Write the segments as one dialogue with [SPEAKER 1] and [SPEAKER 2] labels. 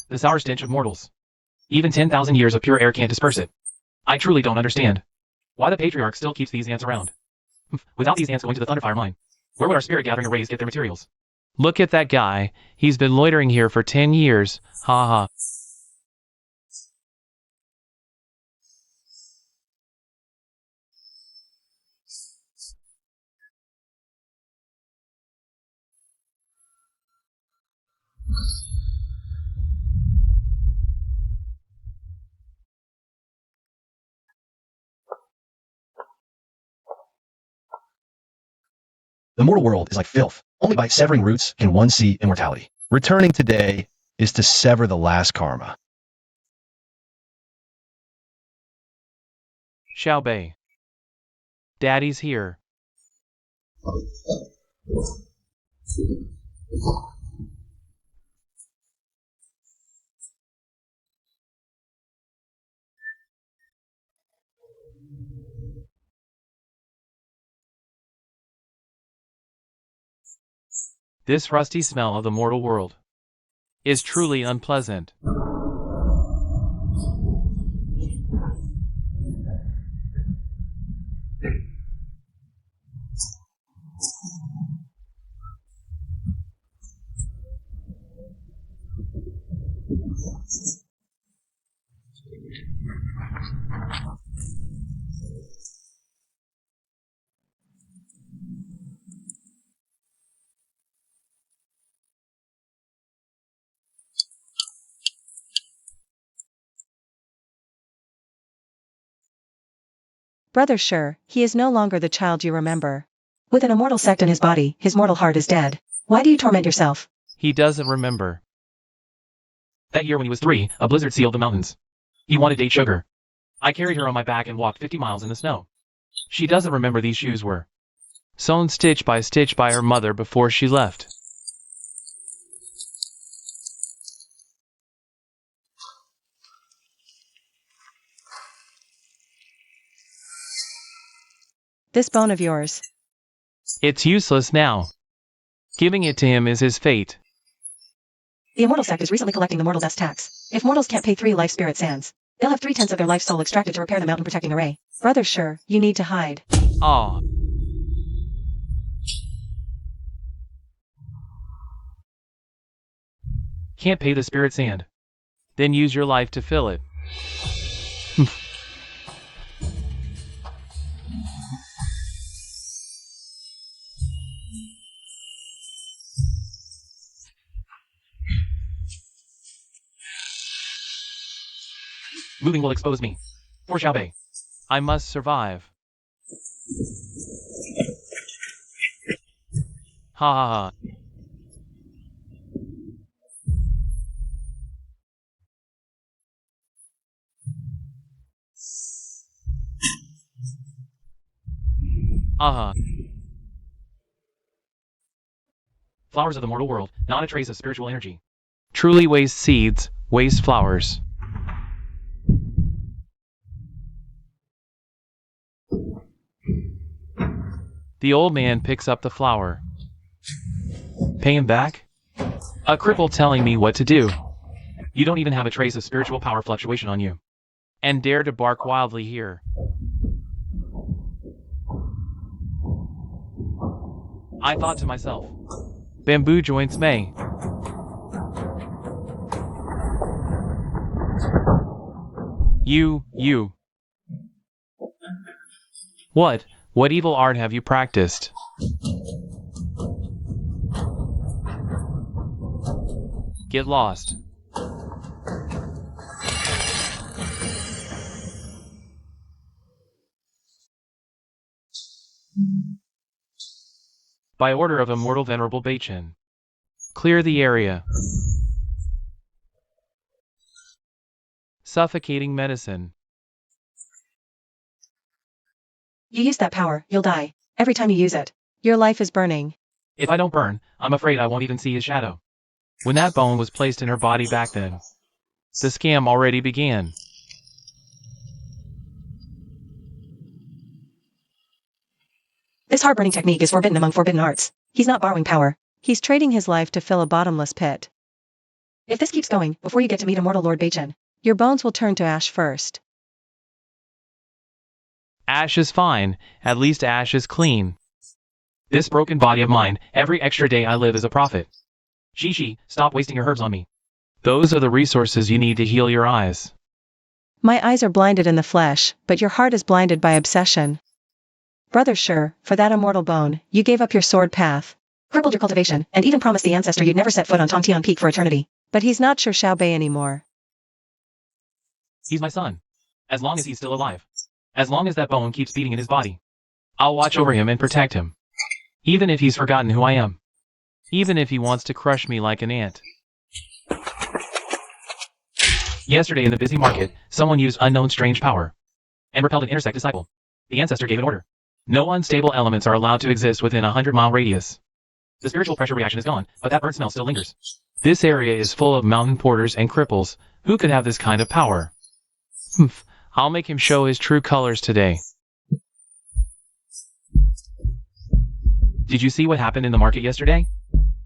[SPEAKER 1] The sour stench of mortals. Even 10,000 years of pure air can't disperse it. I truly don't understand why the patriarch still keeps these ants around. Without these ants going to the Thunderfire mine, where would our spirit gathering arrays get their materials?
[SPEAKER 2] Look at that guy. He's been loitering here for 10 years. Ha ha.
[SPEAKER 3] The mortal world is like filth. Only by severing roots can one see immortality. Returning today is to sever the last karma.
[SPEAKER 2] Xiaobei. Daddy's here. This rusty smell of the mortal world is truly unpleasant.
[SPEAKER 4] Brother, sure, he is no longer the child you remember. With an immortal sect in his body, his mortal heart is dead. Why do you torment yourself?
[SPEAKER 2] He doesn't remember.
[SPEAKER 1] That year when he was 3, a blizzard sealed the mountains. He wanted date sugar. I carried her on my back and walked 50 miles in the snow. She doesn't remember these shoes were
[SPEAKER 2] Sewn stitch by her mother before she left.
[SPEAKER 4] This bone of yours.
[SPEAKER 2] It's useless now. Giving it to him is his fate.
[SPEAKER 4] The immortal sect is recently collecting the mortal death tax. If mortals can't pay 3 life spirit sands, they'll have 3/10 of their life soul extracted to repair the mountain protecting array. Brother, sure, you need to hide.
[SPEAKER 2] Ah.
[SPEAKER 1] Can't pay the spirit sand.
[SPEAKER 2] Then use your life to fill it.
[SPEAKER 1] Moving will expose me. For Xiaobei.
[SPEAKER 2] I must survive. Ha ha ha. Aha.
[SPEAKER 1] Flowers of the mortal world, not a trace of spiritual energy.
[SPEAKER 2] Truly waste seeds, waste flowers. The old man picks up the flower.
[SPEAKER 1] Pay him back?
[SPEAKER 2] A cripple telling me what to do.
[SPEAKER 1] You don't even have a trace of spiritual power fluctuation on you.
[SPEAKER 2] And dare to bark wildly here.
[SPEAKER 1] I thought to myself.
[SPEAKER 2] Bamboo joints may. You. What evil art have you practiced? Get lost. By order of Immortal Venerable Bachin. Clear the area. Suffocating medicine.
[SPEAKER 4] You use that power, you'll die. Every time you use it, your life is burning.
[SPEAKER 1] If I don't burn, I'm afraid I won't even see his shadow.
[SPEAKER 2] When that bone was placed in her body back then, the scam already began.
[SPEAKER 4] This heart-burning technique is forbidden among forbidden arts. He's not borrowing power. He's trading his life to fill a bottomless pit. If this keeps going, before you get to meet immortal Lord Beichen, your bones will turn to ash first.
[SPEAKER 2] Ash is fine, at least Ash is clean.
[SPEAKER 1] This broken body of mine, every extra day I live is a profit. Shishi, stop wasting your herbs on me.
[SPEAKER 2] Those are the resources you need to heal your eyes.
[SPEAKER 4] My eyes are blinded in the flesh, but your heart is blinded by obsession. Brother Sure, for that immortal bone, you gave up your sword path, crippled your cultivation, and even promised the ancestor you'd never set foot on Tongtian Peak for eternity. But he's not Sure Xiaobei anymore.
[SPEAKER 1] He's my son. As long as he's still alive. As long as that bone keeps beating in his body. I'll watch over him and protect him. Even if he's forgotten who I am.
[SPEAKER 2] Even if he wants to crush me like an ant.
[SPEAKER 1] Yesterday in the busy market, someone used unknown strange power. And repelled an intersect disciple. The ancestor gave an order. No unstable elements are allowed to exist within a 100-mile radius. The spiritual pressure reaction is gone, but that burnt smell still lingers.
[SPEAKER 2] This area is full of mountain porters and cripples. Who could have this kind of power? Humph. I'll make him show his true colors today.
[SPEAKER 1] Did you see what happened in the market yesterday?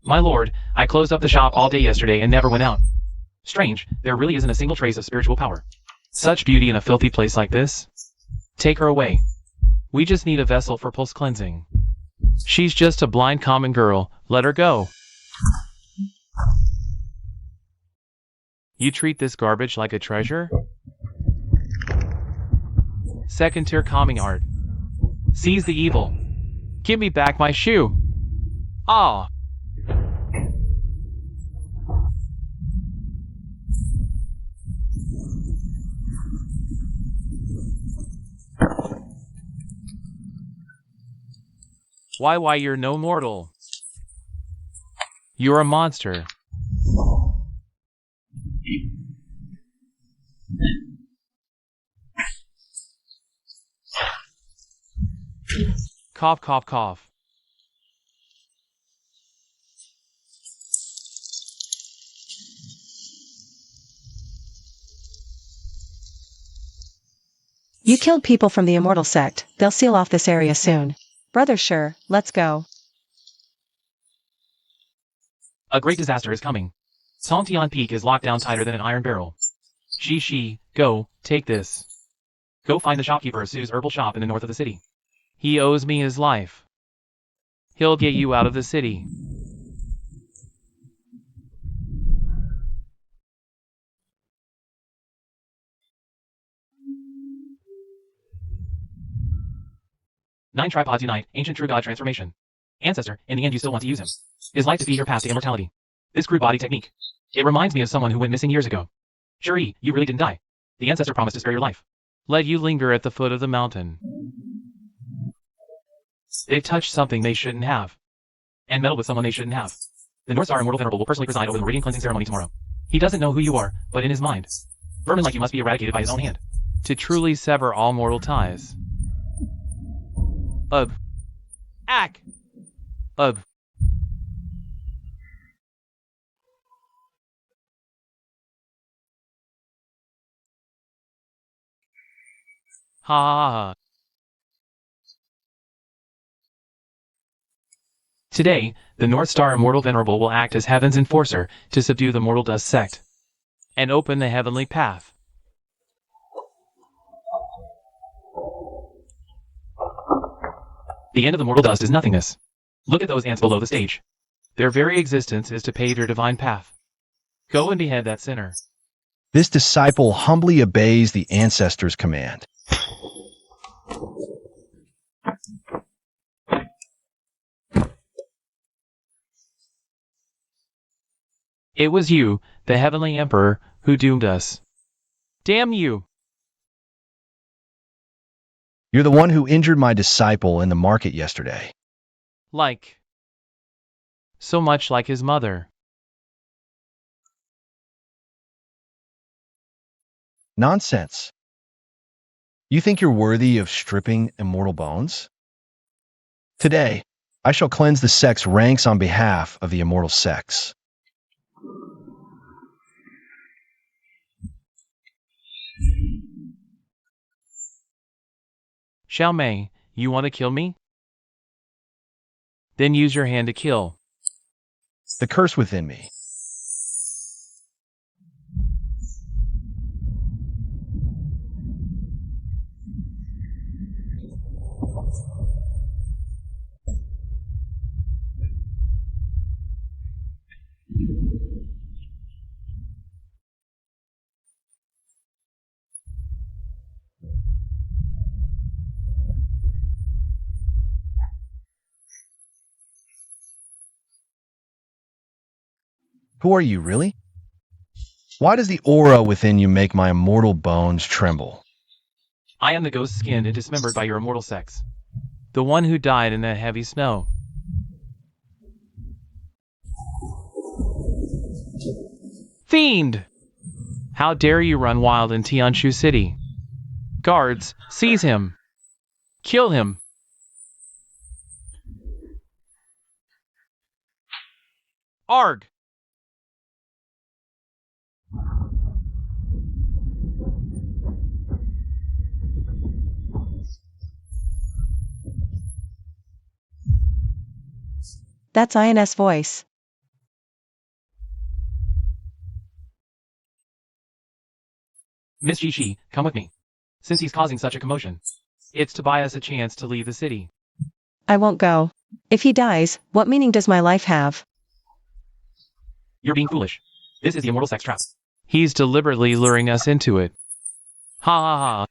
[SPEAKER 1] My lord, I closed up the shop all day yesterday and never went out. Strange, there really isn't a single trace of spiritual power.
[SPEAKER 2] Such beauty in a filthy place like this? Take her away. We just need a vessel for pulse cleansing. She's just a blind common girl. Let her go. You treat this garbage like a treasure? Second tier calming art. Seize the evil. Give me back my shoe. Ah. Why you're no mortal. You're a monster. Cough, cough, cough.
[SPEAKER 4] You killed people from the immortal sect. They'll seal off this area soon. Brother Sure, let's go.
[SPEAKER 1] A great disaster is coming. Tongtian Peak is locked down tighter than an iron barrel. Shi, go, take this. Go find the shopkeeper of Sue's herbal shop in the north of the city.
[SPEAKER 2] He owes me his life. He'll get you out of the city.
[SPEAKER 1] Nine tripods unite, ancient true god transformation. Ancestor, in the end you still want to use him. His life to feed your path to immortality. This crude body technique. It reminds me of someone who went missing years ago. Shuri, you really didn't die. The ancestor promised to spare your life.
[SPEAKER 2] Let you linger at the foot of the mountain.
[SPEAKER 1] They've touched something they shouldn't have. And meddled with someone they shouldn't have. The North Star Immortal Venerable will personally preside over the Meridian Cleansing Ceremony tomorrow. He doesn't know who you are, but in his mind. Vermin like you must be eradicated by his own hand.
[SPEAKER 2] To truly sever all mortal ties. Ack! Ha ha ha.
[SPEAKER 1] Today, the North Star Immortal Venerable will act as Heaven's enforcer to subdue the Mortal Dust sect.
[SPEAKER 2] And open the heavenly path.
[SPEAKER 1] The end of the Mortal Dust is nothingness. Look at those ants below the stage.
[SPEAKER 2] Their very existence is to pave your divine path. Go and behead that sinner.
[SPEAKER 3] This disciple humbly obeys the ancestor's command.
[SPEAKER 2] It was you, the Heavenly Emperor, who doomed us. Damn you!
[SPEAKER 3] You're the one who injured my disciple in the market yesterday.
[SPEAKER 2] So much like his mother.
[SPEAKER 3] Nonsense. You think you're worthy of stripping immortal bones? Today, I shall cleanse the sect's ranks on behalf of the immortal sects.
[SPEAKER 2] Xiaomei, you want to kill me? Then use your hand to kill.
[SPEAKER 3] The curse within me. Who are you, really? Why does the aura within you make my immortal bones tremble?
[SPEAKER 2] I am the ghost skinned and dismembered by your immortal sex. The one who died in that heavy snow. Fiend! How dare you run wild in Tianshu City? Guards, seize him! Kill him! Arg!
[SPEAKER 4] That's INS voice.
[SPEAKER 1] Miss Jishi, come with me. Since he's causing such a commotion.
[SPEAKER 2] It's to buy us a chance to leave the city.
[SPEAKER 4] I won't go. If he dies, what meaning does my life have?
[SPEAKER 1] You're being foolish. This is the immortal sex trap.
[SPEAKER 2] He's deliberately luring us into it. Ha ha ha.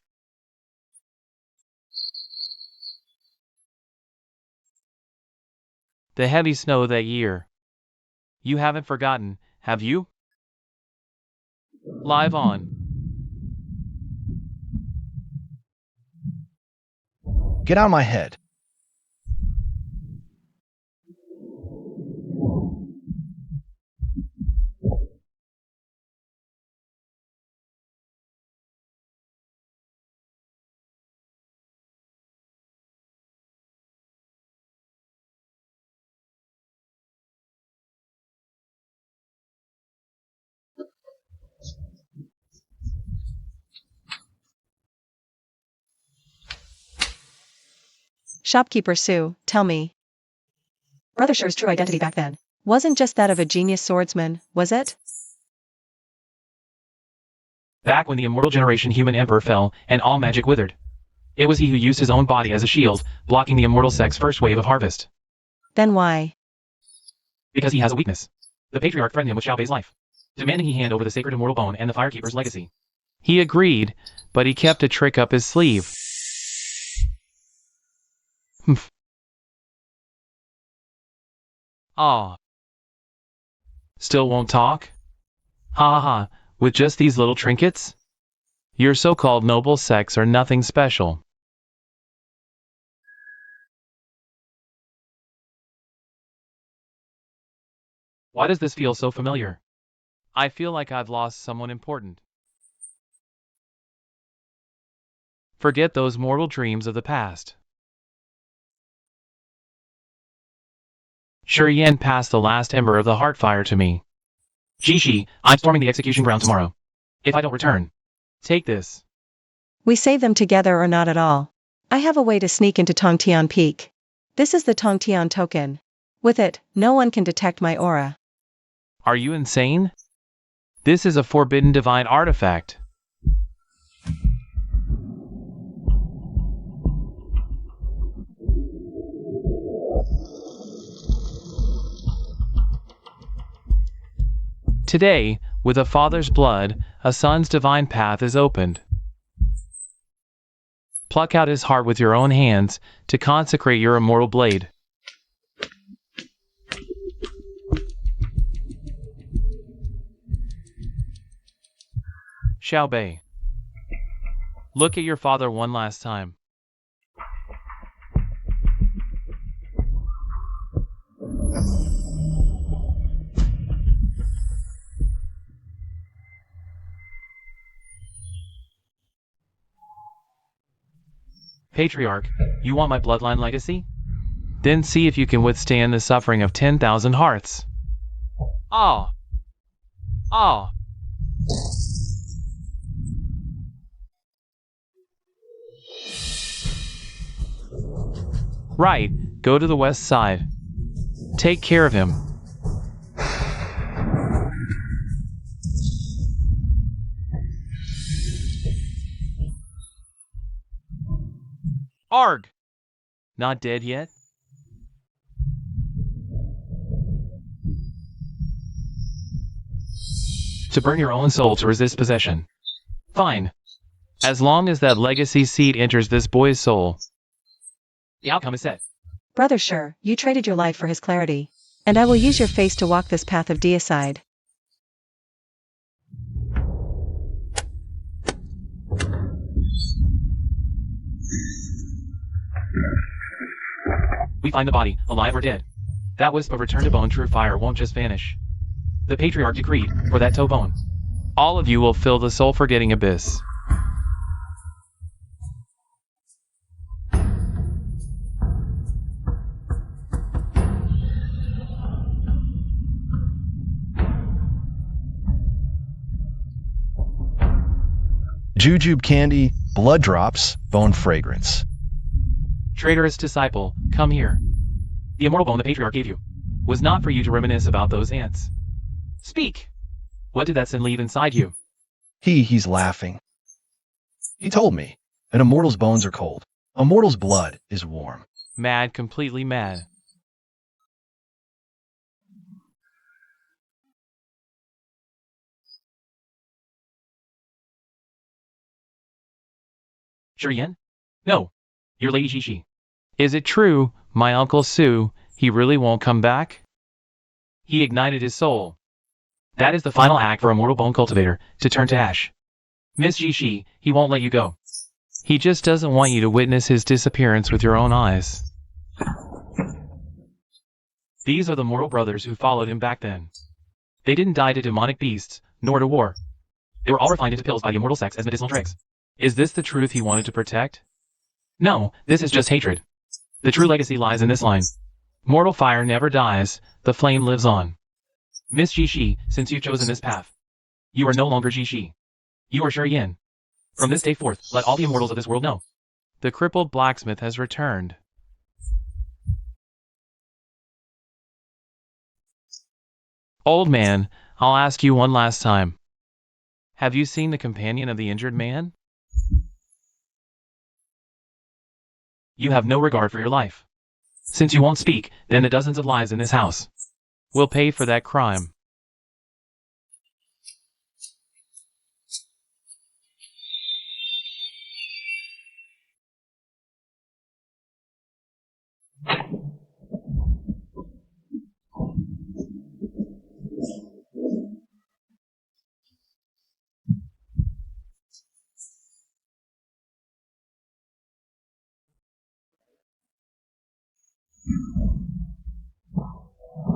[SPEAKER 2] The heavy snow that year. You haven't forgotten, have you? Live on.
[SPEAKER 3] Get out of my head.
[SPEAKER 4] Shopkeeper Sue, tell me. Brother Sher's true identity back then wasn't just that of a genius swordsman, was it?
[SPEAKER 1] Back when the immortal generation human emperor fell and all magic withered. It was he who used his own body as a shield, blocking the immortal sex first wave of harvest.
[SPEAKER 4] Then why?
[SPEAKER 1] Because he has a weakness. The patriarch threatened him with Xiaobei's life, demanding he hand over the sacred immortal bone and the firekeeper's legacy.
[SPEAKER 2] He agreed, but he kept a trick up his sleeve. Humph. Ah. Still won't talk? Ha ha ha, with just these little trinkets? Your so-called noble sex are nothing special.
[SPEAKER 1] Why does this feel so familiar?
[SPEAKER 2] I feel like I've lost someone important. Forget those mortal dreams of the past. Sure Yan passed the last ember of the heart fire to me.
[SPEAKER 1] Jishi, I'm storming the execution ground tomorrow. If I don't return.
[SPEAKER 2] Take this.
[SPEAKER 4] We save them together or not at all. I have a way to sneak into Tongtian Peak. This is the Tongtian token. With it, no one can detect my aura.
[SPEAKER 2] Are you insane? This is a forbidden divine artifact. Today, with a father's blood, a son's divine path is opened. Pluck out his heart with your own hands to consecrate your immortal blade. Xiaobei, look at your father one last time.
[SPEAKER 1] Patriarch, you want my bloodline legacy?
[SPEAKER 2] Then see if you can withstand the suffering of 10,000 hearts. Ah! Ah! Right, go to the west side. Take care of him. Arg! Not dead yet?
[SPEAKER 1] To burn your own soul to resist possession. Fine.
[SPEAKER 2] As long as that legacy seed enters this boy's soul.
[SPEAKER 1] The outcome is set.
[SPEAKER 4] Brother Sure, you traded your life for his clarity. And I will use your face to walk this path of deicide.
[SPEAKER 1] We find the body, alive or dead. That wisp of return to bone true fire won't just vanish. The patriarch decreed, for that toe bone.
[SPEAKER 2] All of you will fill the soul-forgetting abyss.
[SPEAKER 3] Jujube candy, blood drops, bone fragrance.
[SPEAKER 1] Traitorous disciple, come here. The immortal bone the patriarch gave you was not for you to reminisce about those ants. Speak! What did that sin leave inside you?
[SPEAKER 3] He's laughing. He told me, an immortal's bones are cold. A mortal's blood is warm.
[SPEAKER 2] Mad, completely mad.
[SPEAKER 1] Shuriyen? No. Your Lady Shishi.
[SPEAKER 2] Is it true, my Uncle Sue, he really won't come back?
[SPEAKER 1] He ignited his soul. That is the final act for a mortal bone cultivator, to turn to ash. Miss Shishi, he won't let you go.
[SPEAKER 2] He just doesn't want you to witness his disappearance with your own eyes.
[SPEAKER 1] These are the mortal brothers who followed him back then. They didn't die to demonic beasts, nor to war. They were all refined into pills by the immortal sex as medicinal dregs.
[SPEAKER 2] Is this the truth he wanted to protect?
[SPEAKER 1] No, this is just hatred. The true legacy lies in this line.
[SPEAKER 2] Mortal fire never dies, the flame lives on.
[SPEAKER 1] Miss Jishi, since you've chosen this path, you are no longer Jishi. You are Shuriyen. From this day forth, let all the immortals of this world know.
[SPEAKER 2] The crippled blacksmith has returned. Old man, I'll ask you one last time. Have you seen the companion of the injured man?
[SPEAKER 1] You have no regard for your life. Since you won't speak, then the dozens of lives in this house
[SPEAKER 2] will pay for that crime.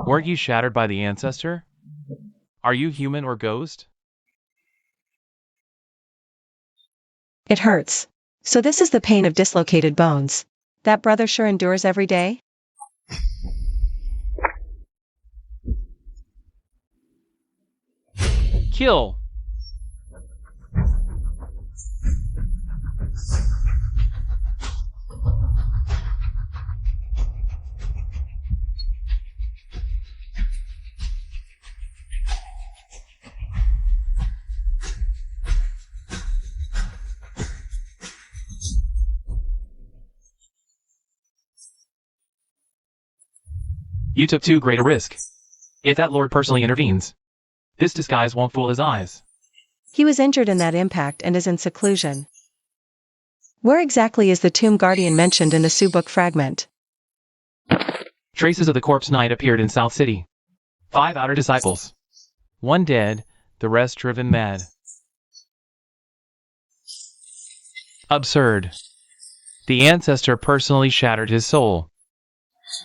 [SPEAKER 2] Weren't you shattered by the ancestor? Are you human or ghost?
[SPEAKER 4] It hurts. So this is the pain of dislocated bones. That brother sure endures every day?
[SPEAKER 2] Kill!
[SPEAKER 1] You took too great a risk. If that lord personally intervenes, this disguise won't fool his eyes.
[SPEAKER 4] He was injured in that impact and is in seclusion. Where exactly is the tomb guardian mentioned in the Sioux book fragment?
[SPEAKER 1] Traces of the corpse knight appeared in South City. 5 outer disciples.
[SPEAKER 2] One dead, the rest driven mad. Absurd. The ancestor personally shattered his soul.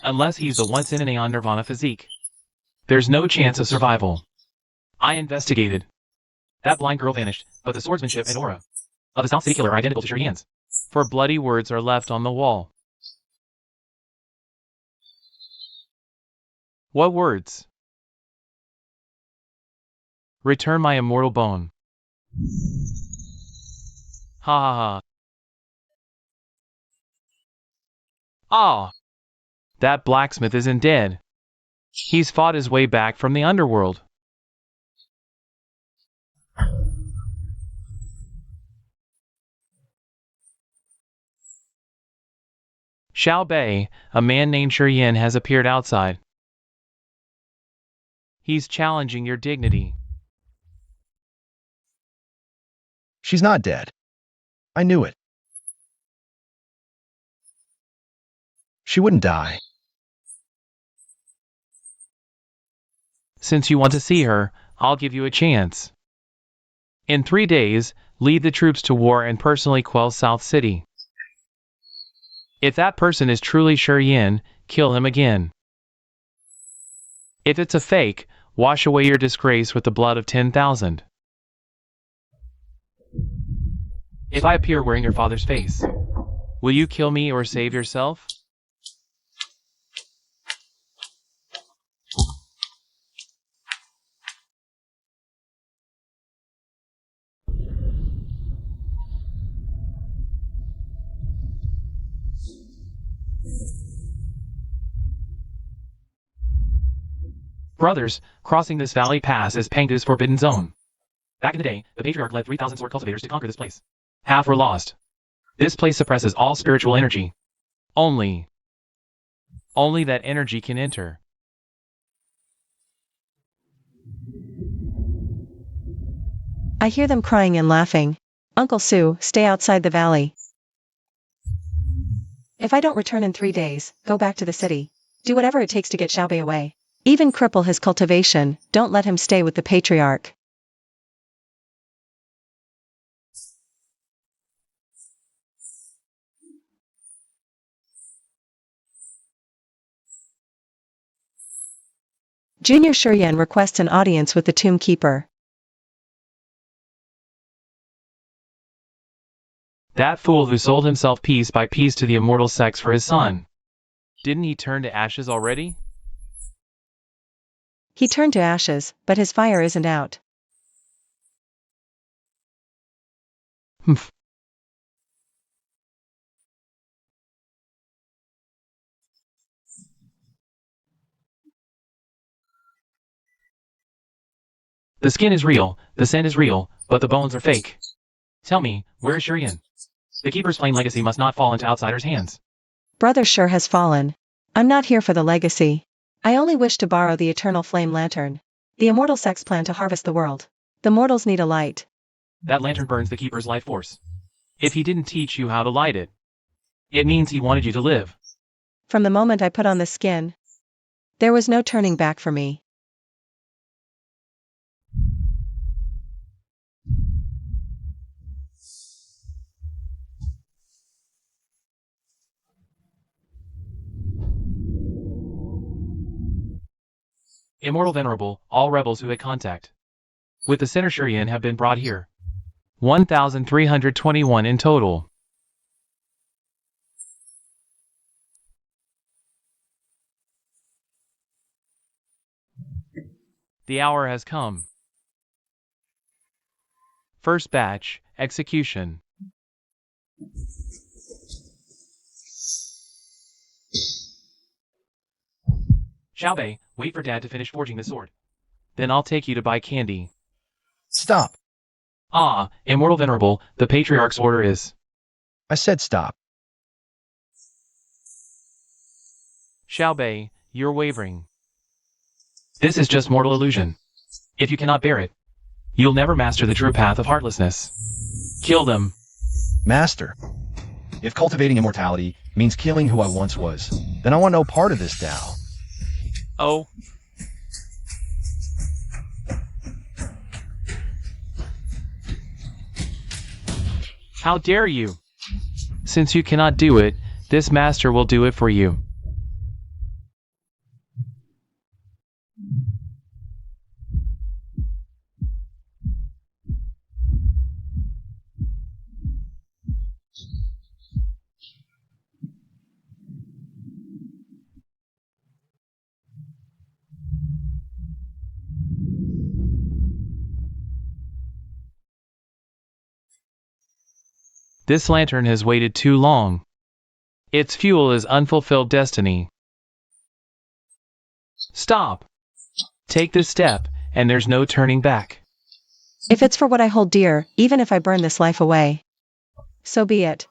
[SPEAKER 1] Unless he's the once in an aeon nirvana physique, there's no chance of survival. I investigated. That blind girl vanished, but the swordsmanship and aura of the South City killer are identical to Shuriyen's.
[SPEAKER 2] For bloody words are left on the wall. What words? Return my immortal bone. Ha ha ha. Ah! That blacksmith isn't dead. He's fought his way back from the underworld. Xiao Bei, a man named Yin, has appeared outside. He's challenging your dignity.
[SPEAKER 3] She's not dead. I knew it. She wouldn't die.
[SPEAKER 2] Since you want to see her, I'll give you a chance. In 3 days, lead the troops to war and personally quell South City. If that person is truly Yin, kill him again. If it's a fake, wash away your disgrace with the blood of 10,000.
[SPEAKER 1] If I appear wearing your father's face,
[SPEAKER 2] Will you kill me or save yourself?
[SPEAKER 1] brothers, crossing this valley pass is Pangu's forbidden zone. Back in the day, the patriarch led 3,000 sword cultivators to conquer this place. Half were lost. This place suppresses all spiritual energy.
[SPEAKER 2] Only that energy can enter.
[SPEAKER 4] I hear them crying and laughing. Uncle Sue, stay outside the valley. If I don't return in 3 days, go back to the city. Do whatever it takes to get Xiaobei away. Even cripple his cultivation, don't let him stay with the patriarch. Junior Shurian requests an audience with the tomb keeper.
[SPEAKER 2] That fool who sold himself piece by piece to the immortal sex for his son. Didn't he turn to ashes already?
[SPEAKER 4] He turned to ashes, but his fire isn't out.
[SPEAKER 2] Humph.
[SPEAKER 1] The skin is real, the scent is real, but the bones are fake. Tell me, where is Shurian? The Keeper's flame legacy must not fall into outsiders' hands.
[SPEAKER 4] Brother Sure has fallen. I'm not here for the legacy. I only wish to borrow the eternal flame lantern. The immortal sex plan to harvest the world. The mortals need a light.
[SPEAKER 1] That lantern burns the Keeper's life force.
[SPEAKER 2] If he didn't teach you how to light it,
[SPEAKER 1] It means he wanted you to live.
[SPEAKER 4] From the moment I put on the skin, there was no turning back for me.
[SPEAKER 1] Immortal Venerable, all rebels who had contact with the Center Shurian have been brought here.
[SPEAKER 2] 1,321 in total. The hour has come. First batch, execution.
[SPEAKER 1] Xiaobei, wait for Dad to finish forging the sword.
[SPEAKER 2] Then I'll take you to buy candy.
[SPEAKER 3] Stop.
[SPEAKER 1] Ah, Immortal Venerable, the Patriarch's order is.
[SPEAKER 3] I said stop.
[SPEAKER 2] Xiaobei, you're wavering.
[SPEAKER 1] This is just mortal illusion. If you cannot bear it, you'll never master the true path of heartlessness. Kill them.
[SPEAKER 3] Master, if cultivating immortality means killing who I once was, then I want no part of this Tao.
[SPEAKER 2] Oh. How dare you? Since you cannot do it, this master will do it for you. This lantern has waited too long. Its fuel is unfulfilled destiny. Stop! Take this step, and there's no turning back.
[SPEAKER 4] If it's for what I hold dear, even if I burn this life away, so be it.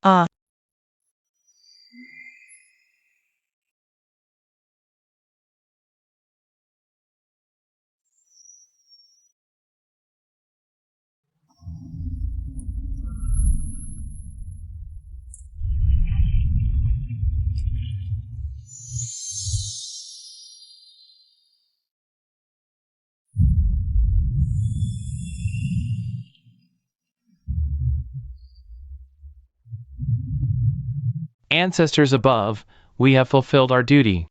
[SPEAKER 4] Ah.
[SPEAKER 2] Ancestors above, we have fulfilled our duty.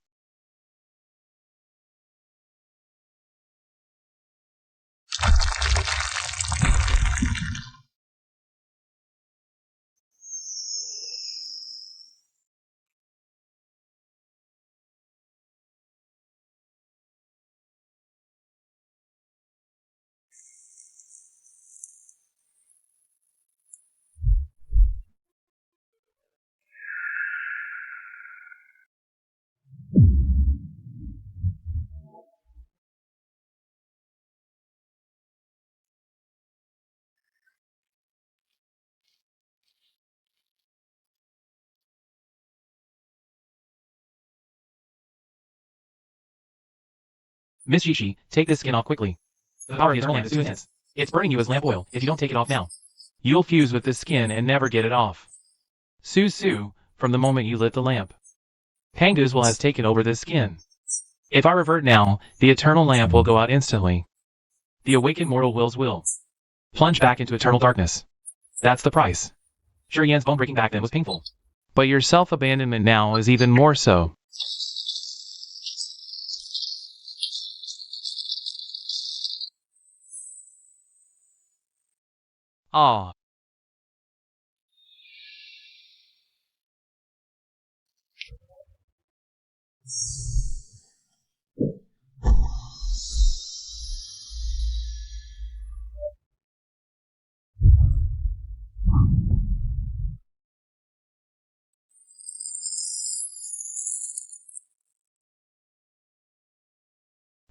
[SPEAKER 1] Miss Shishi, take this skin off quickly. The power of the eternal lamp is too intense. It's burning you as lamp oil if you don't take it off now.
[SPEAKER 2] You'll fuse with this skin and never get it off. Su, from the moment you lit the lamp. Panguzwal has taken over this skin. If I revert now, the eternal lamp will go out instantly. The awakened mortal wills will plunge back into eternal darkness. That's the price.
[SPEAKER 1] Sure, Yan's bone breaking back then was painful.
[SPEAKER 2] But your self-abandonment now is even more so. Ah.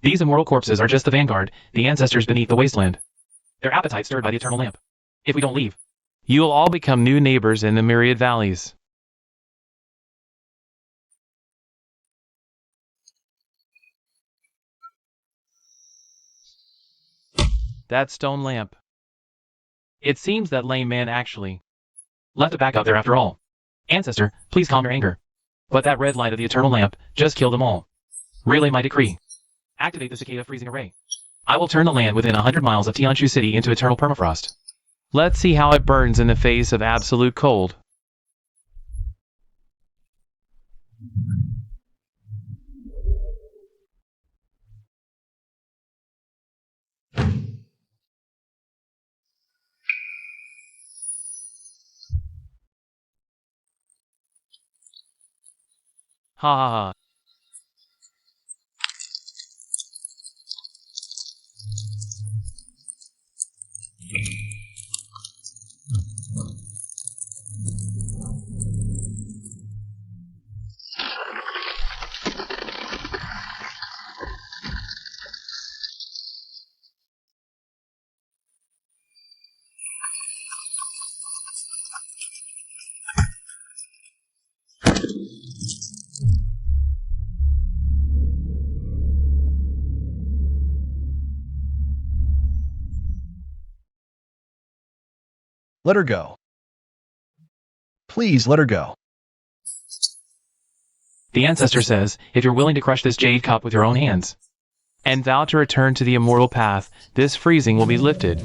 [SPEAKER 1] These immortal corpses are just the vanguard, the ancestors beneath the wasteland. Their appetite stirred by the eternal lamp. If we don't leave,
[SPEAKER 2] You'll all become new neighbors in the myriad valleys. That stone lamp. It seems that lame man actually
[SPEAKER 1] left it back out there after all. Ancestor, please calm your anger. But that red light of the eternal lamp just killed them all. Relay my decree. Activate the cicada freezing array. I will turn the land within 100 miles of Tianshu City into eternal permafrost.
[SPEAKER 2] Let's see how it burns in the face of absolute cold. Ha ha ha.
[SPEAKER 3] Let her go. Please let her go.
[SPEAKER 1] The ancestor says, if you're willing to crush this jade cup with your own hands,
[SPEAKER 2] And vow to return to the immortal path, this freezing will be lifted.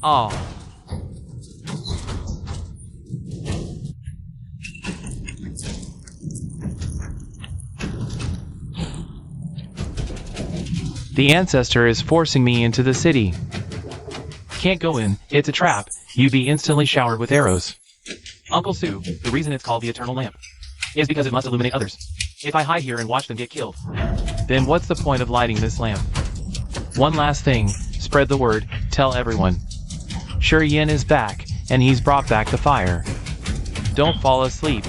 [SPEAKER 2] Ah. The ancestor is forcing me into the city. can't go in, it's a trap, you'd be instantly showered with arrows. Uncle Sue, the reason it's called the Eternal Lamp is because it must illuminate others. If I hide here and watch them get killed, then what's the point of lighting this lamp? One last thing, spread the word, tell everyone. Shi Yin is back, and he's brought back the fire. Don't fall asleep.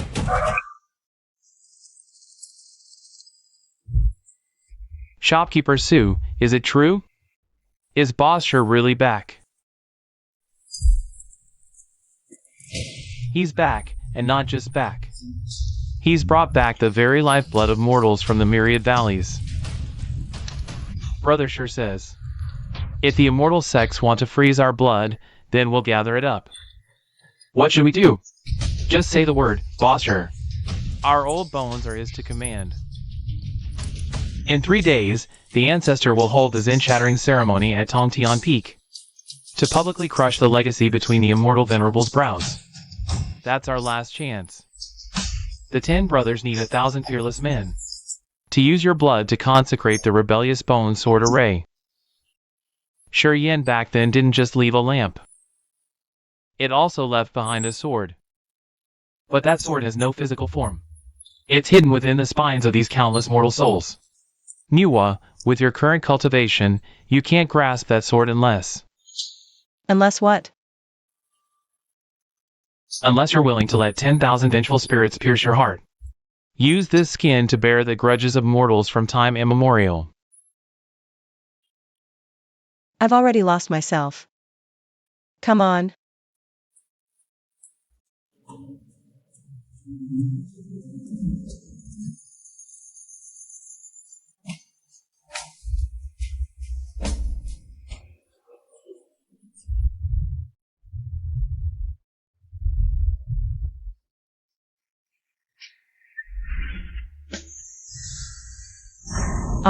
[SPEAKER 2] Shopkeeper Sue, is it true? Is Boss Shi really back? He's back, and not just back. He's brought back the very lifeblood of mortals from the myriad valleys. Brother Shi says, if the immortal sects want to freeze our blood, then we'll gather it up.
[SPEAKER 1] What should we do? Just say the word, Boss Shi.
[SPEAKER 2] Our old bones are his to command. In 3 days, the ancestor will hold the Zen-shattering ceremony at Tongtian Peak to publicly crush the legacy between the immortal venerable's brows. That's our last chance. The 10 brothers need 1,000 fearless men to use your blood to consecrate the rebellious bone sword array. Shi Yin back then didn't just leave a lamp. It also left behind a sword.
[SPEAKER 1] But that sword has no physical form. It's hidden within the spines of these countless mortal souls.
[SPEAKER 2] Niwa, with your current cultivation, you can't grasp that sword unless...
[SPEAKER 4] Unless what?
[SPEAKER 1] Unless you're willing to let 10,000 vengeful spirits pierce your heart.
[SPEAKER 2] Use this skin to bear the grudges of mortals from time immemorial.
[SPEAKER 4] I've already lost myself. Come on.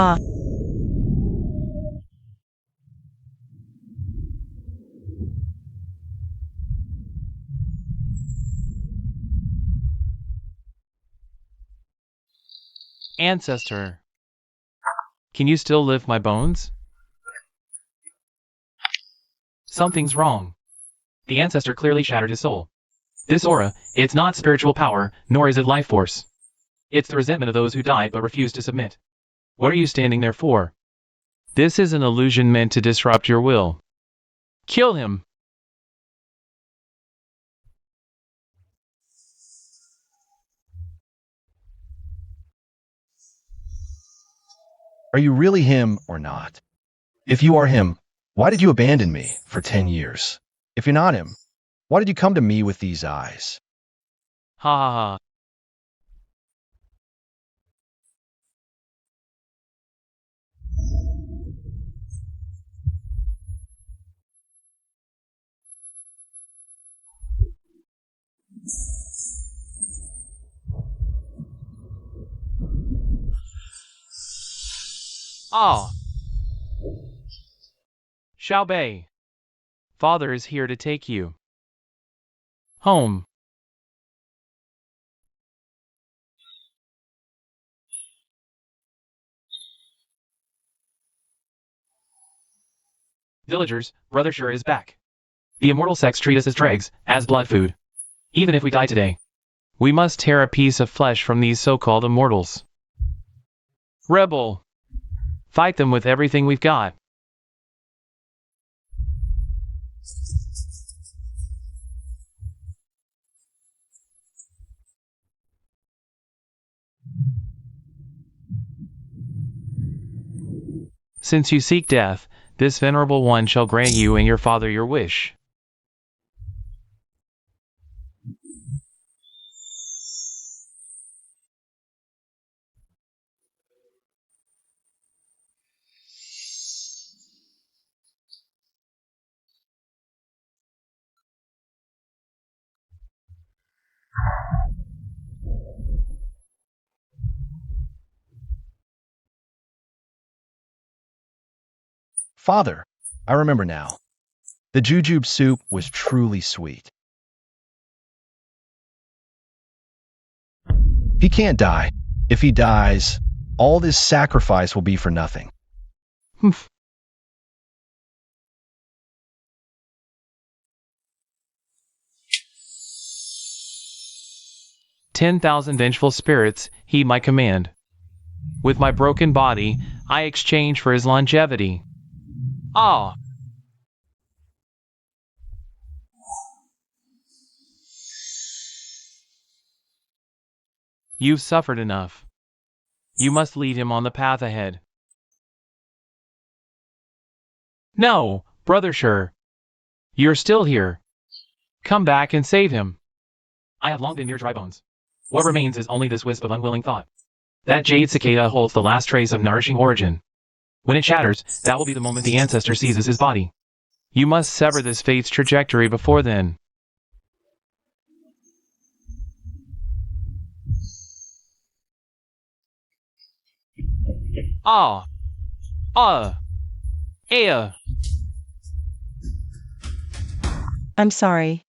[SPEAKER 4] Ah.
[SPEAKER 2] Ancestor. Can you still lift my bones?
[SPEAKER 1] Something's wrong. The ancestor clearly shattered his soul. This aura, it's not spiritual power, nor is it life force. It's the resentment of those who died but refused to submit.
[SPEAKER 2] What are you standing there for? This is an illusion meant to disrupt your will. Kill him!
[SPEAKER 3] Are you really him or not? If you are him, why did you abandon me for 10 years? If you're not him, why did you come to me with these eyes?
[SPEAKER 2] Ha ha ha. Ah! Xiaobei, Father is here to take you home.
[SPEAKER 1] Villagers, Brother Shi is back. The immortal sects treat us as dregs, as blood food. Even if we die today,
[SPEAKER 2] We must tear a piece of flesh from these so-called immortals. Rebel! Fight them with everything we've got. Since you seek death, this venerable one shall grant you and your father your wish.
[SPEAKER 3] Father, I remember now. The jujube soup was truly sweet. He can't die. If he dies, all this sacrifice will be for nothing.
[SPEAKER 2] Humph. 10,000 vengeful spirits heed my command. With my broken body, I exchange for his longevity. Ah! You've suffered enough. You must lead him on the path ahead. No, Brother Sure. You're still here. Come back and save him.
[SPEAKER 1] I have long been mere dry bones. What remains is only this wisp of unwilling thought. That jade cicada holds the last trace of nourishing origin. When it shatters, that will be the moment the ancestor seizes his body.
[SPEAKER 2] You must sever this fate's trajectory before then. Ah! Ah! Ea!
[SPEAKER 4] I'm sorry.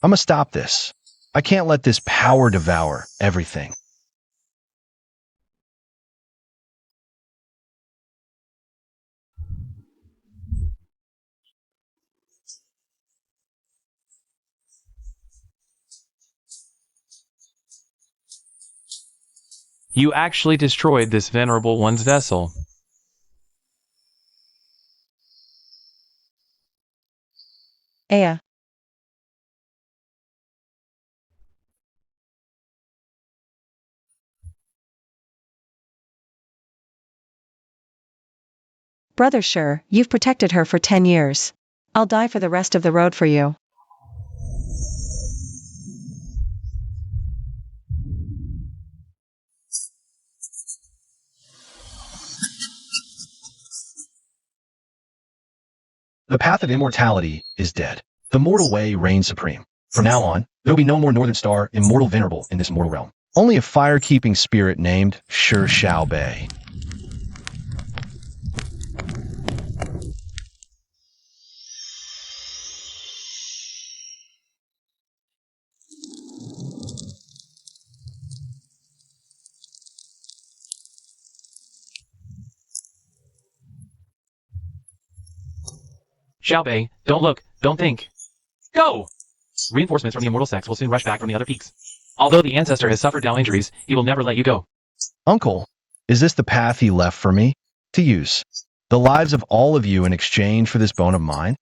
[SPEAKER 3] I'm gonna stop this. I can't let this power devour everything.
[SPEAKER 2] You actually destroyed this venerable one's vessel.
[SPEAKER 4] Aya. Brother Sure, you've protected her for 10 years. I'll die for the rest of the road for you.
[SPEAKER 3] The path of immortality is dead. The mortal way reigns supreme. From now on, there'll be no more Northern Star immortal venerable in this mortal realm. Only a fire-keeping spirit named Sure Shao Bei.
[SPEAKER 1] Xiaobei, don't look, don't think. Go! Reinforcements from the immortal sects will soon rush back from the other peaks. Although the ancestor has suffered down injuries, he will never let you go.
[SPEAKER 3] Uncle, is this the path he left for me to use? The lives of all of you in exchange for this bone of mine?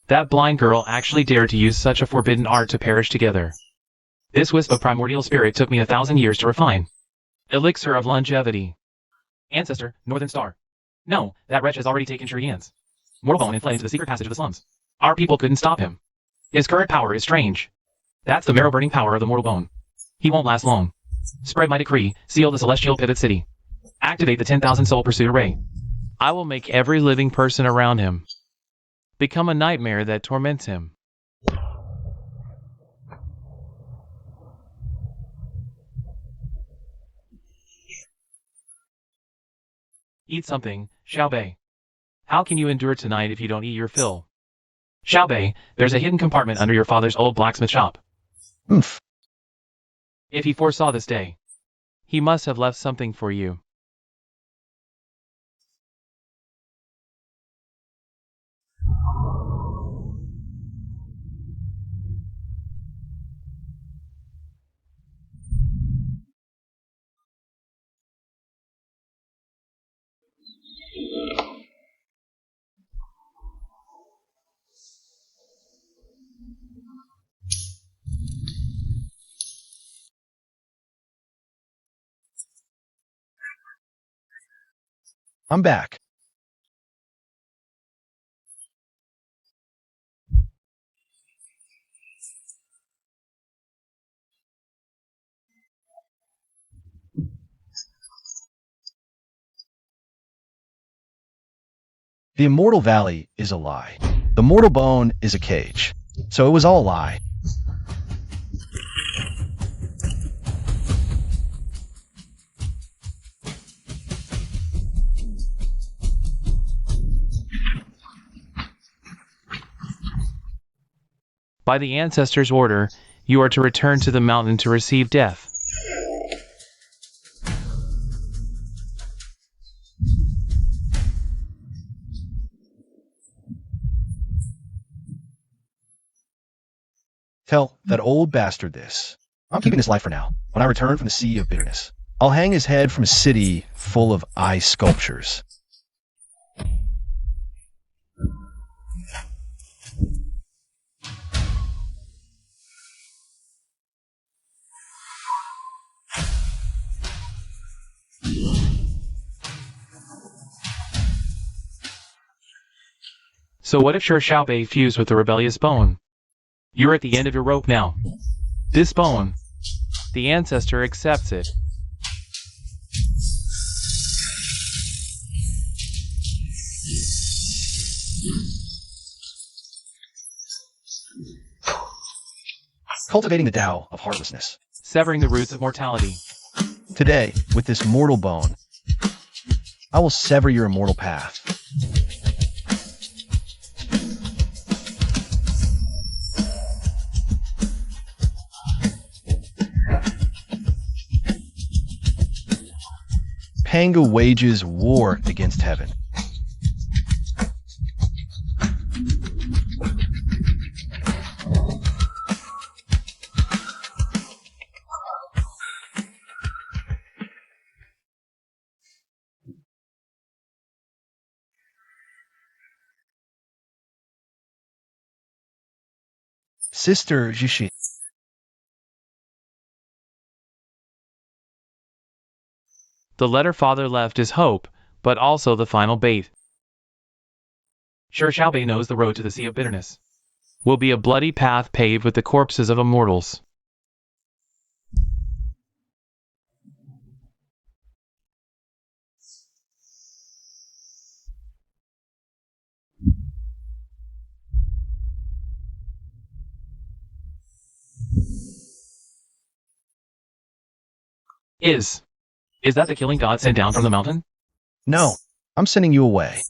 [SPEAKER 1] That blind girl actually dared to use such a forbidden art to perish together. This wisp of primordial spirit took me 1,000 years to refine. Elixir of longevity. Ancestor, Northern Star. No, that wretch has already taken Shurian's mortal bone and fled into the secret passage of the slums. Our people couldn't stop him. His current power is strange. That's the marrow-burning power of the mortal bone. He won't last long. Spread my decree, seal the celestial pivot city. Activate the 10,000 soul pursuit array.
[SPEAKER 2] I will make every living person around him become a nightmare that torments him.
[SPEAKER 1] Eat something, Xiaobei. How can you endure tonight if you don't eat your fill? Xiaobei, there's a hidden compartment under your father's old blacksmith shop.
[SPEAKER 3] Oof.
[SPEAKER 1] If he foresaw this day,
[SPEAKER 2] He must have left something for you.
[SPEAKER 3] I'm back. The Immortal Valley is a lie. The Mortal Bone is a cage. So it was all a lie.
[SPEAKER 2] By the ancestors' order, you are to return to the mountain to receive death.
[SPEAKER 3] Tell that old bastard this. I'm keeping this life for now. When I return from the sea of bitterness, I'll hang his head from a city full of ice sculptures.
[SPEAKER 2] So what if Sher Xiaobei fused with the rebellious bone? You're at the end of your rope now. This bone, the ancestor accepts it.
[SPEAKER 3] Cultivating the Tao of heartlessness.
[SPEAKER 2] Severing the roots of mortality.
[SPEAKER 3] Today, with this mortal bone, I will sever your immortal path. Panga wages war against heaven. Sister Jishi.
[SPEAKER 2] The letter father left is hope, but also the final bait.
[SPEAKER 1] Sher Xiaobei knows the road to the Sea of Bitterness.
[SPEAKER 2] Will be a bloody path paved with the corpses of immortals.
[SPEAKER 1] Is that the killing god sent down from the mountain?
[SPEAKER 3] No, I'm sending you away.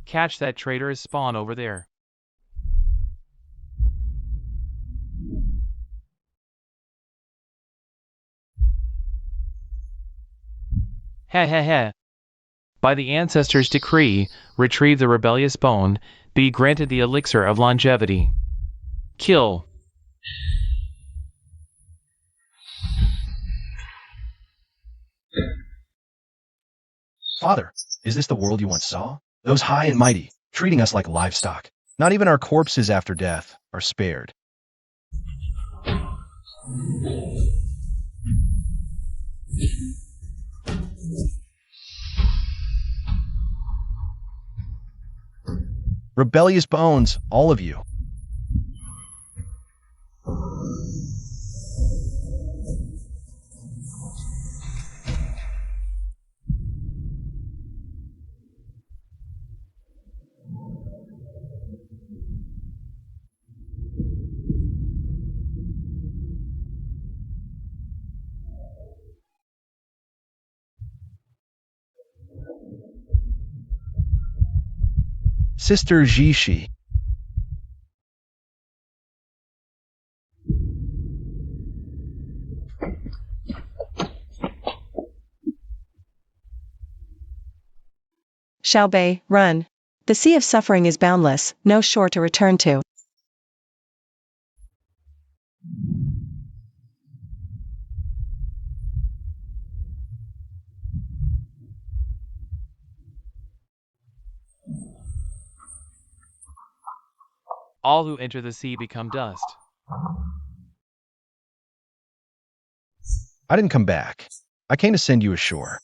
[SPEAKER 2] Catch that traitorous spawn over there. Heh heh heh. By the ancestors' decree, retrieve the rebellious bone, be granted the elixir of longevity. Kill.
[SPEAKER 3] Father, is this the world you once saw? Those high and mighty, treating us like livestock. Not even our corpses after death are spared. Rebellious bones, all of you. Sister Jishi.
[SPEAKER 4] Xiaobei, run. The sea of suffering is boundless, no shore to return to.
[SPEAKER 2] All who enter the sea become dust.
[SPEAKER 3] I didn't come back. I came to send you ashore.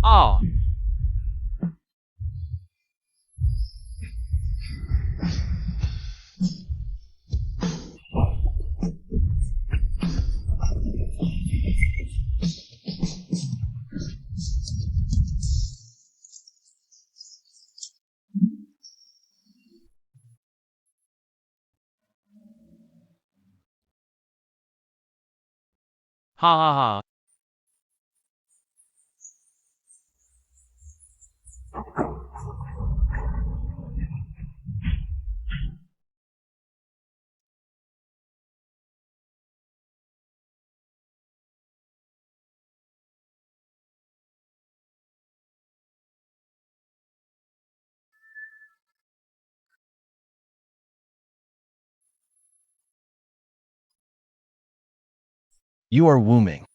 [SPEAKER 2] Ah. Ha ha ha.
[SPEAKER 3] You are wooming.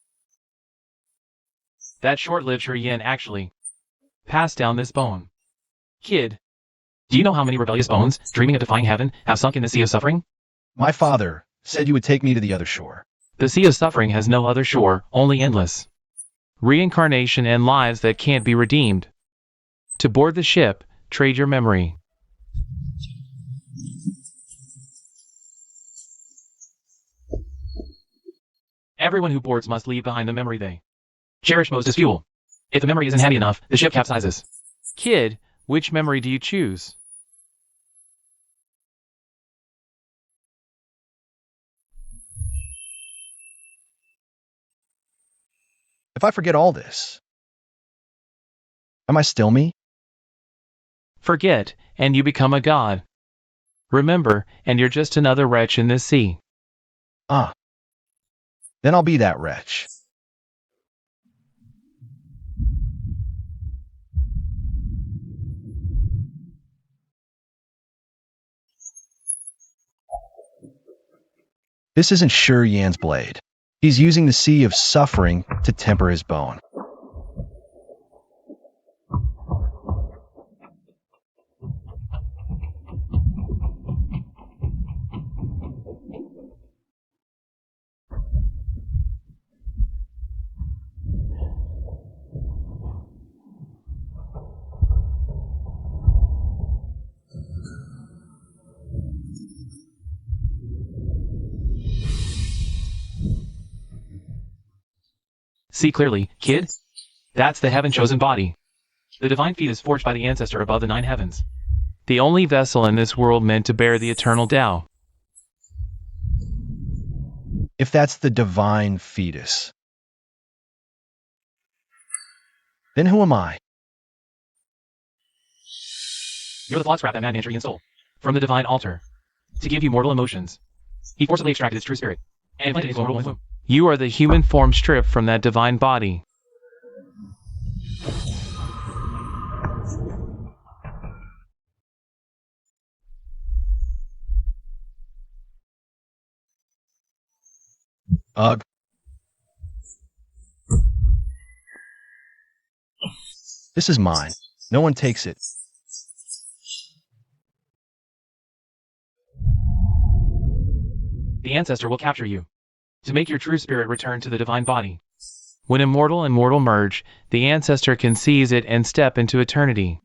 [SPEAKER 2] That short-lived Shuriyen actually passed down this bone. Kid,
[SPEAKER 1] Do you know how many rebellious bones, dreaming of defying heaven, have sunk in the sea of suffering?
[SPEAKER 3] My father said you would take me to the other shore.
[SPEAKER 2] the sea of suffering has no other shore, only endless reincarnation and lives that can't be redeemed. To board the ship, trade your memory.
[SPEAKER 1] Everyone who boards must leave behind the memory they cherish most as fuel. If the memory isn't handy enough, the ship capsizes.
[SPEAKER 2] Kid, which memory do you choose?
[SPEAKER 3] If I forget all this, am I still me?
[SPEAKER 2] Forget, and you become a god. Remember, and you're just another wretch in this sea.
[SPEAKER 3] Ah. Then I'll be that wretch. This isn't Sure Yan's blade. He's using the sea of suffering to temper his bone.
[SPEAKER 1] See clearly, kid? That's the heaven-chosen body. The divine feet is forged by the ancestor above the 9 heavens.
[SPEAKER 2] The only vessel in this world meant to bear the eternal Tao.
[SPEAKER 3] If that's the divine fetus, then who am I?
[SPEAKER 1] You're the flawed scrap that madman Shuriyen stole from the divine altar to give you mortal emotions. He forcibly extracted its true spirit and implanted it into a mortal womb.
[SPEAKER 2] You are the human form stripped from that divine body.
[SPEAKER 3] Ugh. This is mine. No one takes it.
[SPEAKER 1] The ancestor will capture you to make your true spirit return to the divine body.
[SPEAKER 2] When immortal and mortal merge, the ancestor can seize it and step into eternity.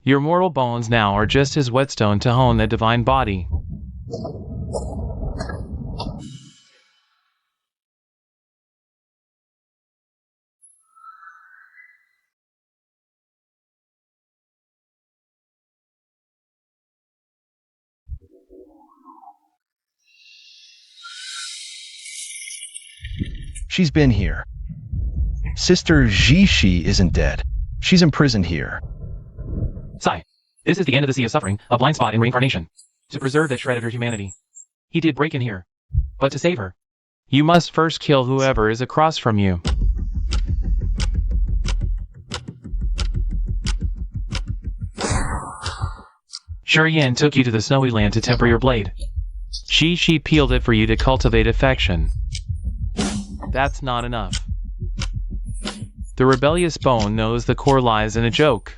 [SPEAKER 2] Your mortal bones now are just his whetstone to hone that divine body.
[SPEAKER 3] She's been here. Sister Jishi isn't dead. She's imprisoned here.
[SPEAKER 1] Sigh. This is the end of the sea of suffering, a blind spot in reincarnation. To preserve that shred of her humanity. He did break in here. But to save her,
[SPEAKER 2] You must first kill whoever is across from you.
[SPEAKER 1] Shuriyen took you to the snowy land to temper your blade.
[SPEAKER 2] She peeled it for you to cultivate affection. That's not enough. The rebellious bone knows the core lies in a joke.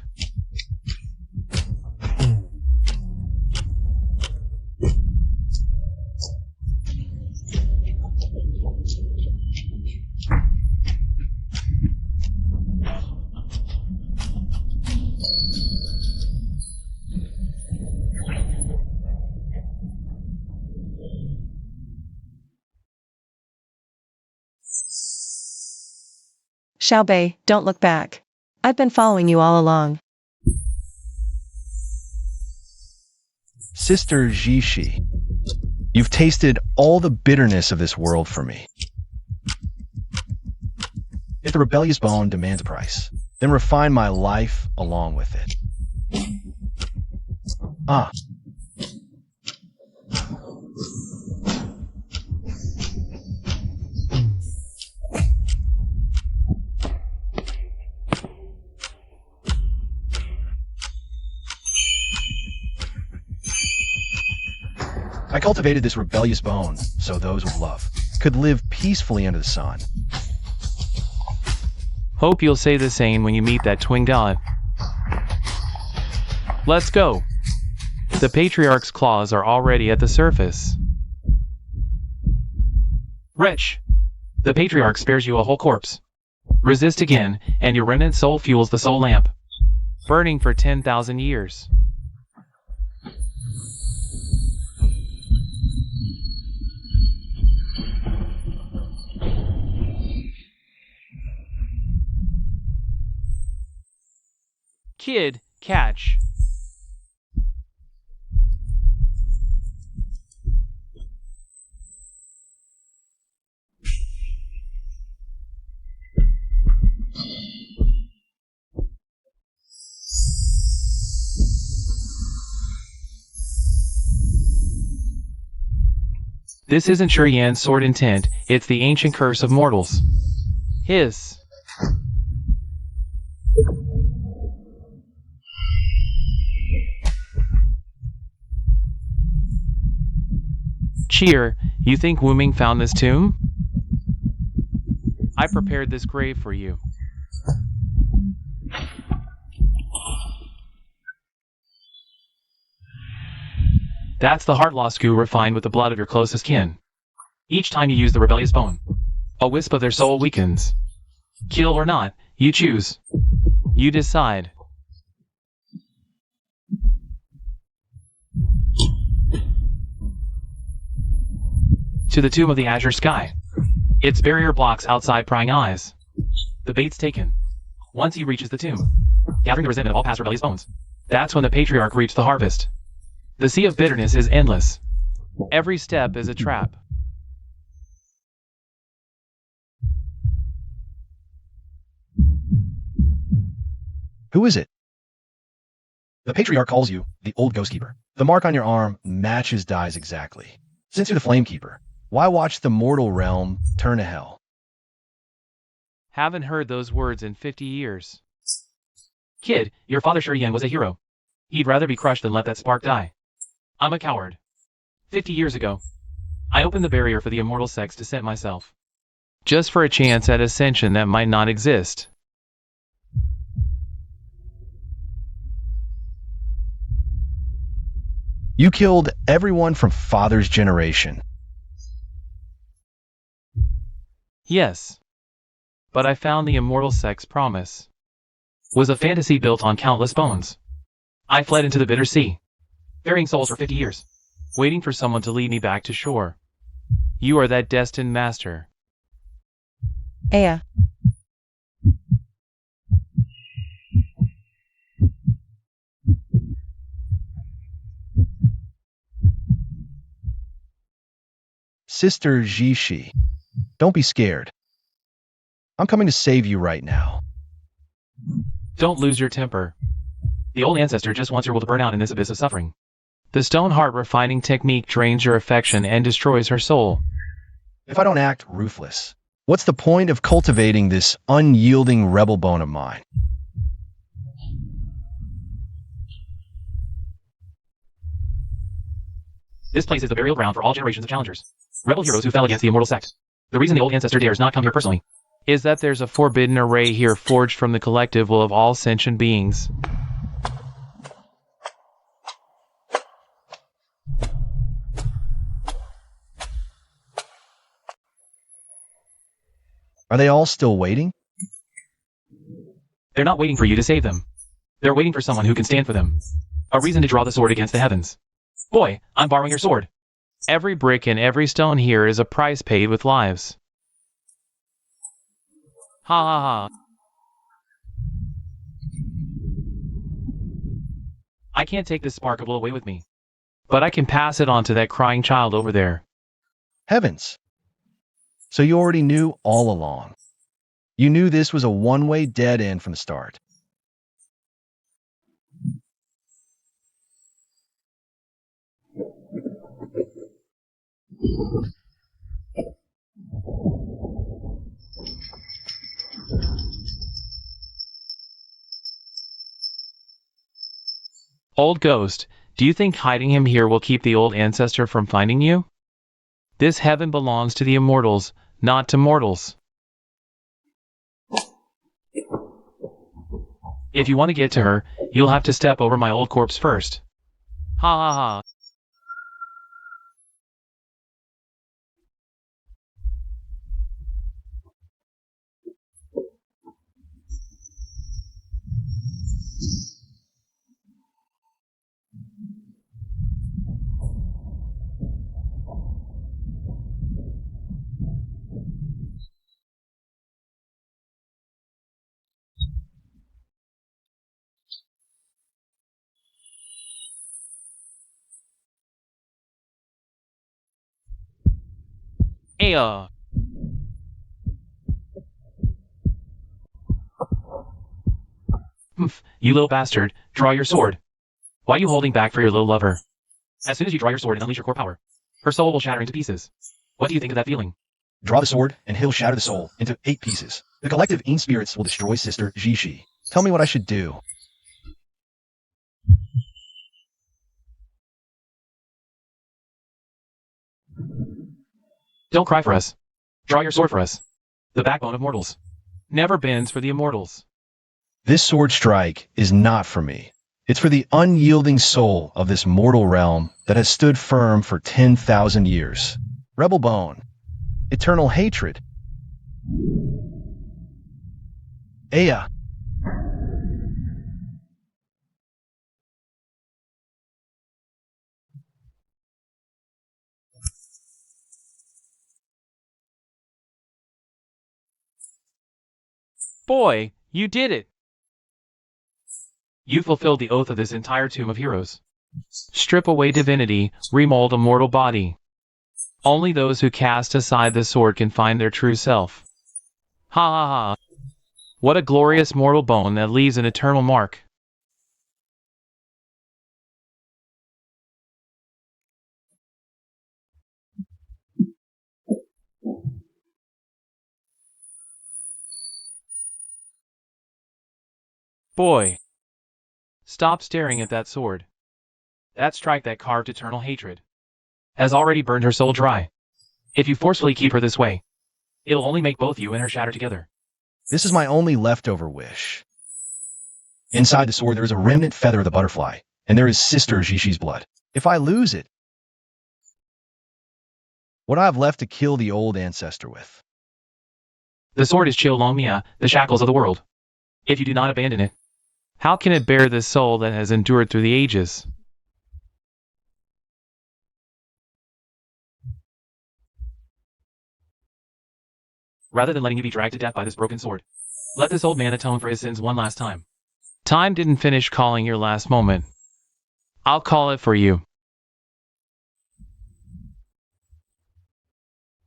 [SPEAKER 4] Xiaobei, don't look back. I've been following you all along.
[SPEAKER 3] Sister Jishi, you've tasted all the bitterness of this world for me. If the rebellious bone demands a price, then refine my life along with it. Ah. I cultivated this rebellious bone so those with love could live peacefully under the sun.
[SPEAKER 2] Hope you'll say the same when you meet that twin god. Let's go. The patriarch's claws are already at the surface.
[SPEAKER 1] Wretch! The patriarch spares you a whole corpse. Resist again, and your remnant soul fuels the soul lamp.
[SPEAKER 2] Burning for 10,000 years. Kid, catch.
[SPEAKER 1] This isn't Shi Yan's sword intent, it's the ancient curse of mortals.
[SPEAKER 2] Hiss. Cheer, you think Wu Ming found this tomb? I prepared this grave for you.
[SPEAKER 1] That's the heart loss goo refined with the blood of your closest kin. Each time you use the rebellious bone, a wisp of their soul weakens. Kill or not, you choose.
[SPEAKER 2] You decide.
[SPEAKER 1] To the tomb of the azure sky. Its barrier blocks outside prying eyes. The bait's taken. Once he reaches the tomb, gathering the resentment of all past rebellious bones, that's when the patriarch reaps the harvest. The sea of bitterness is endless.
[SPEAKER 2] Every step is a trap.
[SPEAKER 3] Who is it? The patriarch calls you the old ghost keeper. The mark on your arm matches Dai's exactly. Since you're the flame keeper, why watch the mortal realm turn to hell?
[SPEAKER 2] Haven't heard those words in 50 years.
[SPEAKER 1] Kid, your father Shi Yan was a hero. He'd rather be crushed than let that spark die. I'm a coward. 50 years ago, I opened the barrier for the immortal sex to set myself.
[SPEAKER 2] Just for a chance at ascension that might not exist.
[SPEAKER 3] You killed everyone from father's generation.
[SPEAKER 2] Yes. But I found the immortal sex promise.
[SPEAKER 1] Was a fantasy built on countless bones. I fled into the bitter sea, burying souls for 50 years.
[SPEAKER 2] Waiting for someone to lead me back to shore. You are that destined master.
[SPEAKER 4] Aya.
[SPEAKER 3] Sister Jishi, don't be scared. I'm coming to save you right now.
[SPEAKER 1] Don't lose your temper. The old ancestor just wants your will to burn out in this abyss of suffering.
[SPEAKER 2] The stone heart refining technique drains your affection and destroys her soul.
[SPEAKER 3] If I don't act ruthless, what's the point of cultivating this unyielding rebel bone of mine?
[SPEAKER 1] This place is the burial ground for all generations of challengers. Rebel heroes who fell against the immortal sect. The reason the old ancestor dares not come here personally
[SPEAKER 2] is that there's a forbidden array here forged from the collective will of all sentient beings.
[SPEAKER 3] Are they all still waiting?
[SPEAKER 1] They're not waiting for you to save them. They're waiting for someone who can stand for them. A reason to draw the sword against the heavens. Boy, I'm borrowing your sword.
[SPEAKER 2] Every brick and every stone here is a price paid with lives. Ha ha ha.
[SPEAKER 1] I can't take this sparkle away with me.
[SPEAKER 2] But I can pass it on to that crying child over there.
[SPEAKER 3] Heavens! So you already knew all along. You knew this was a one-way dead end from the start.
[SPEAKER 2] Old ghost, do you think hiding him here will keep the old ancestor from finding you? This heaven belongs to the immortals, not to mortals.
[SPEAKER 1] If you want to get to her, you'll have to step over my old corpse first.
[SPEAKER 2] Ha ha ha. Ayo.
[SPEAKER 1] Humph, you little bastard, draw your sword. Why are you holding back for your little lover? As soon as you draw your sword and unleash your core power, her soul will shatter into pieces. What do you think of that feeling?
[SPEAKER 3] Draw the sword, and he'll shatter the soul into 8 pieces. The collective Een spirits will destroy Sister Jishi. Tell me what I should do.
[SPEAKER 1] Don't cry for us. Draw your sword for us. The backbone of mortals.
[SPEAKER 2] Never bends for the immortals.
[SPEAKER 3] This sword strike is not for me. It's for the unyielding soul of this mortal realm that has stood firm for 10,000 years. Rebel bone. Eternal hatred. Aya.
[SPEAKER 2] Boy, you did it.
[SPEAKER 1] You fulfilled the oath of this entire tomb of heroes.
[SPEAKER 2] Strip away divinity, remold a mortal body. Only those who cast aside the sword can find their true self. Ha ha ha. What a glorious mortal bone that leaves an eternal mark. Boy, stop staring at that sword.
[SPEAKER 1] That strike that carved eternal hatred has already burned her soul dry. If you forcefully keep her this way, it'll only make both you and her shatter together.
[SPEAKER 3] This is my only leftover wish. Inside the sword there is a remnant feather of the butterfly, and there is Sister Jishi's blood. If I lose it, what I have left to kill the old ancestor with?
[SPEAKER 1] The sword is Chil Long Mia, the shackles of the world. If you do not abandon it,
[SPEAKER 2] how can it bear the soul that has endured through the ages?
[SPEAKER 1] Rather than letting you be dragged to death by this broken sword, let this old man atone for his sins one last time.
[SPEAKER 2] Time didn't finish calling your last moment. I'll call it for you.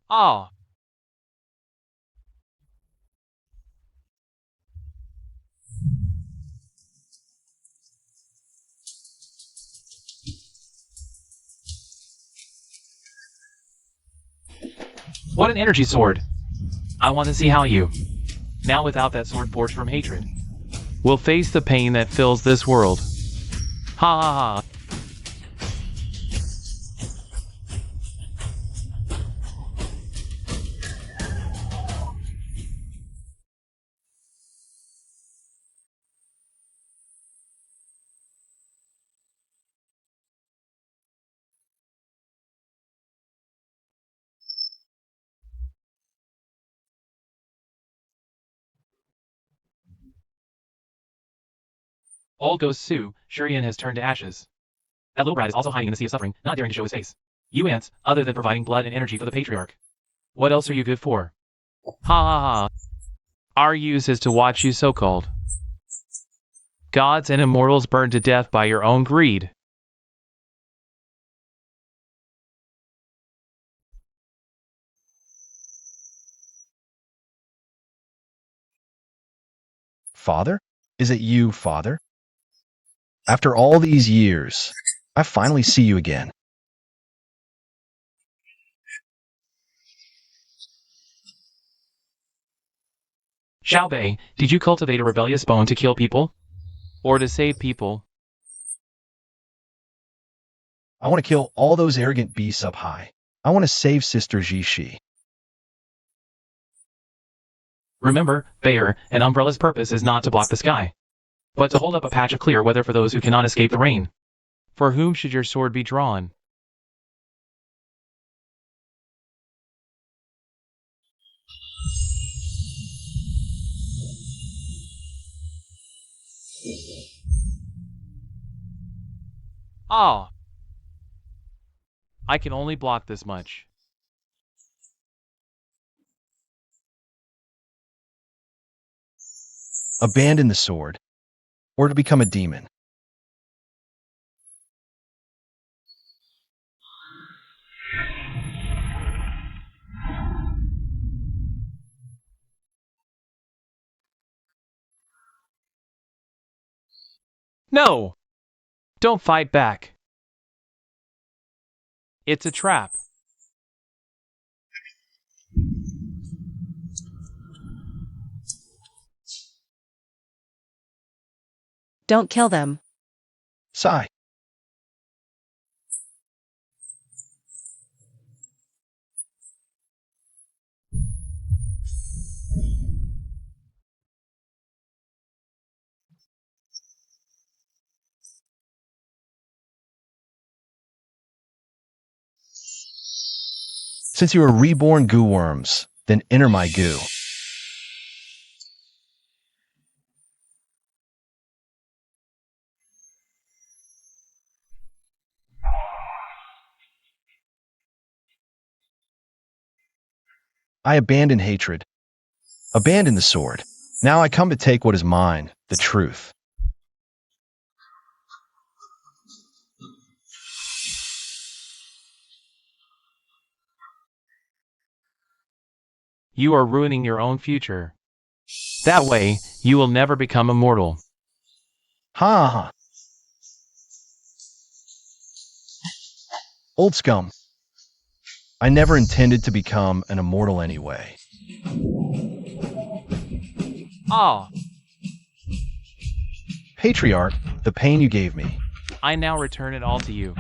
[SPEAKER 2] Ah.
[SPEAKER 1] What an energy sword! I want to see how you, now without that sword forged from hatred,
[SPEAKER 2] will face the pain that fills this world. Ha ha ha.
[SPEAKER 1] Old ghost Sue, Shurian has turned to ashes. That little brat is also hiding in the sea of suffering, not daring to show his face. You ants, other than providing blood and energy for the patriarch.
[SPEAKER 2] What else are you good for? Ha ha ha. Our use is to watch you so-called gods and immortals burned to death by your own greed.
[SPEAKER 3] Father? Is it you, Father? After all these years, I finally see you again.
[SPEAKER 1] Xiaobei, did you cultivate a rebellious bone to kill people?
[SPEAKER 2] Or to save people.
[SPEAKER 3] I want to kill all those arrogant beasts up high. I want to save Sister Jishi.
[SPEAKER 1] Remember, Bayer, an umbrella's purpose is not to block the sky, but to hold up a patch of clear weather for those who cannot escape the rain.
[SPEAKER 2] For whom should your sword be drawn? Ah! I can only block this much.
[SPEAKER 3] Abandon the sword, or to become a demon.
[SPEAKER 2] No! Don't fight back. It's a trap.
[SPEAKER 4] Don't kill them.
[SPEAKER 3] Sigh. Since you are reborn goo worms, then enter my goo. I abandon hatred. Abandon the sword. Now I come to take what is mine, the truth.
[SPEAKER 2] You are ruining your own future. That way, you will never become immortal.
[SPEAKER 3] Ha ha. Old scum. I never intended to become an immortal anyway.
[SPEAKER 2] Ah!
[SPEAKER 3] Patriarch, the pain you gave me.
[SPEAKER 2] I now return it all to you.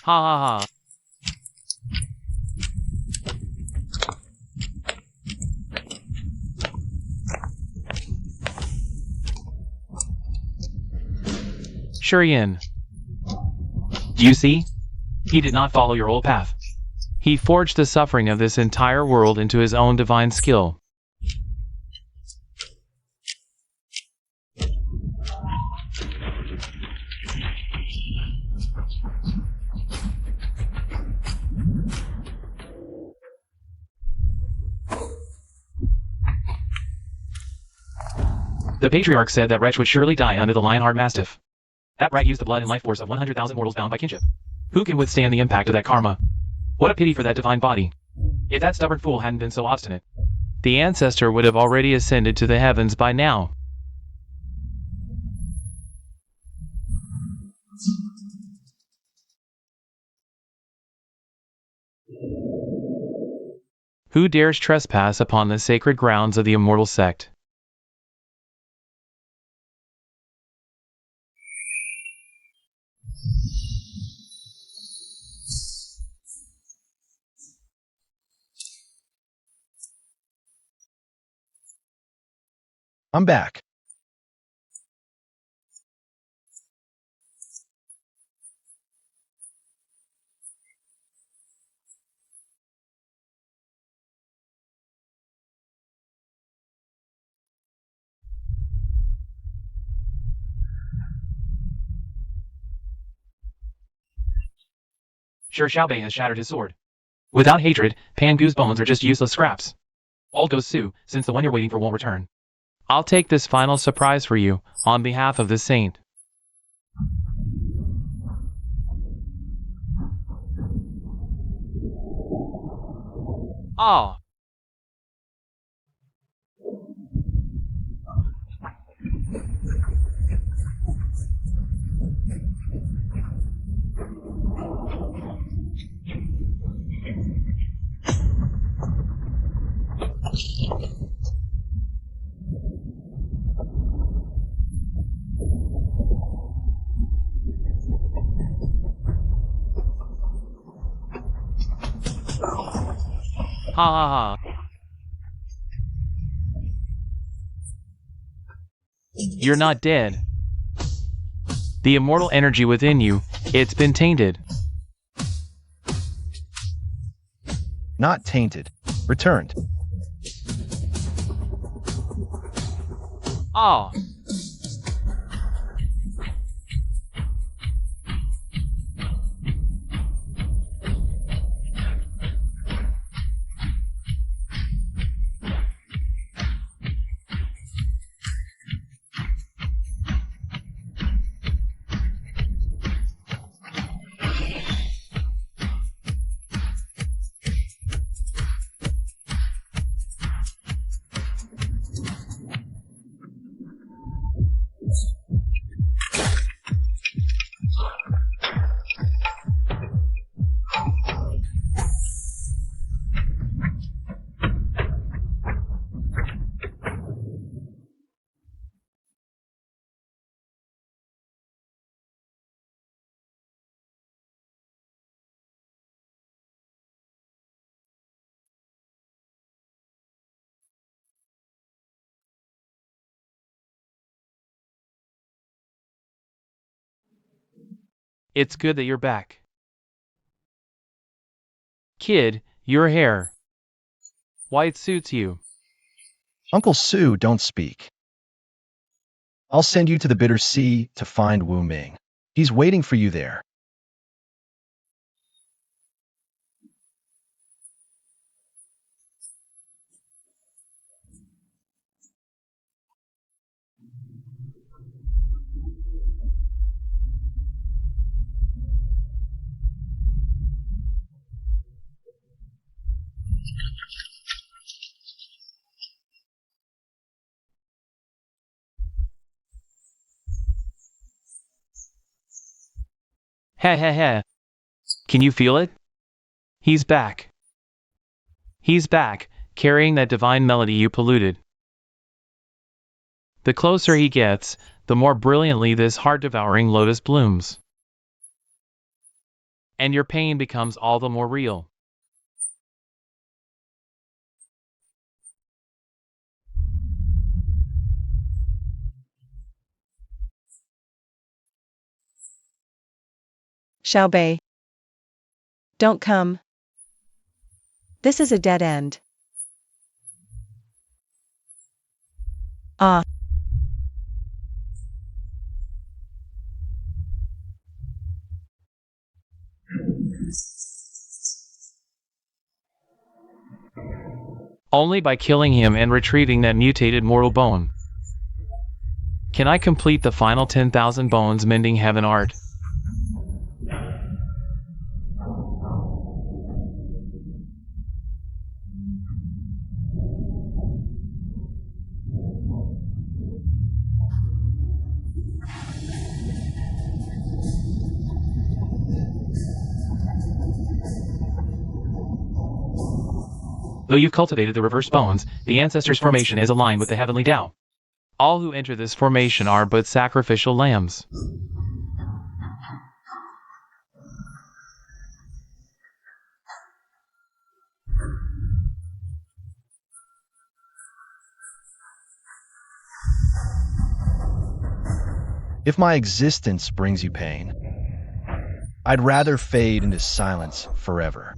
[SPEAKER 2] Ha ha ha. Shurian.
[SPEAKER 1] Do you see? He did not follow your old path.
[SPEAKER 2] He forged the suffering of this entire world into his own divine skill.
[SPEAKER 1] The patriarch said that wretch would surely die under the Lionheart Mastiff. That brat used the blood and life force of 100,000 mortals bound by kinship. Who can withstand the impact of that karma? What a pity for that divine body. If that stubborn fool hadn't been so obstinate.
[SPEAKER 2] The ancestor would have already ascended to the heavens by now. Who dares trespass upon the sacred grounds of the immortal sect?
[SPEAKER 3] I'm back.
[SPEAKER 1] Sure, Xiaobei has shattered his sword. Without hatred, Pangu's bones are just useless scraps. All goes Su, since the one you're waiting for won't return.
[SPEAKER 2] I'll take this final surprise for you, on behalf of the saint. Oh. Ha ha ha. You're not dead. The immortal energy within you, it's been tainted.
[SPEAKER 3] Not tainted. Returned.
[SPEAKER 2] Oh. It's good that you're back. Kid, your hair. White suits you.
[SPEAKER 3] Uncle Su, don't speak. I'll send you to the bitter sea to find Wu Ming. He's waiting for you there.
[SPEAKER 2] Heh heh heh. Can you feel it? He's back. He's back, carrying that divine melody you polluted. The closer he gets, the more brilliantly this heart-devouring lotus blooms. And your pain becomes all the more real.
[SPEAKER 4] Xiaobei. Don't come. This is a dead end. Ah.
[SPEAKER 2] Only by killing him and retrieving that mutated mortal bone. Can I complete the final 10,000 bones mending heaven art?
[SPEAKER 1] Though you've cultivated the reversed bones, the ancestors' formation is aligned with the heavenly Tao.
[SPEAKER 2] All who enter this formation are but sacrificial lambs.
[SPEAKER 3] If my existence brings you pain, I'd rather fade into silence forever.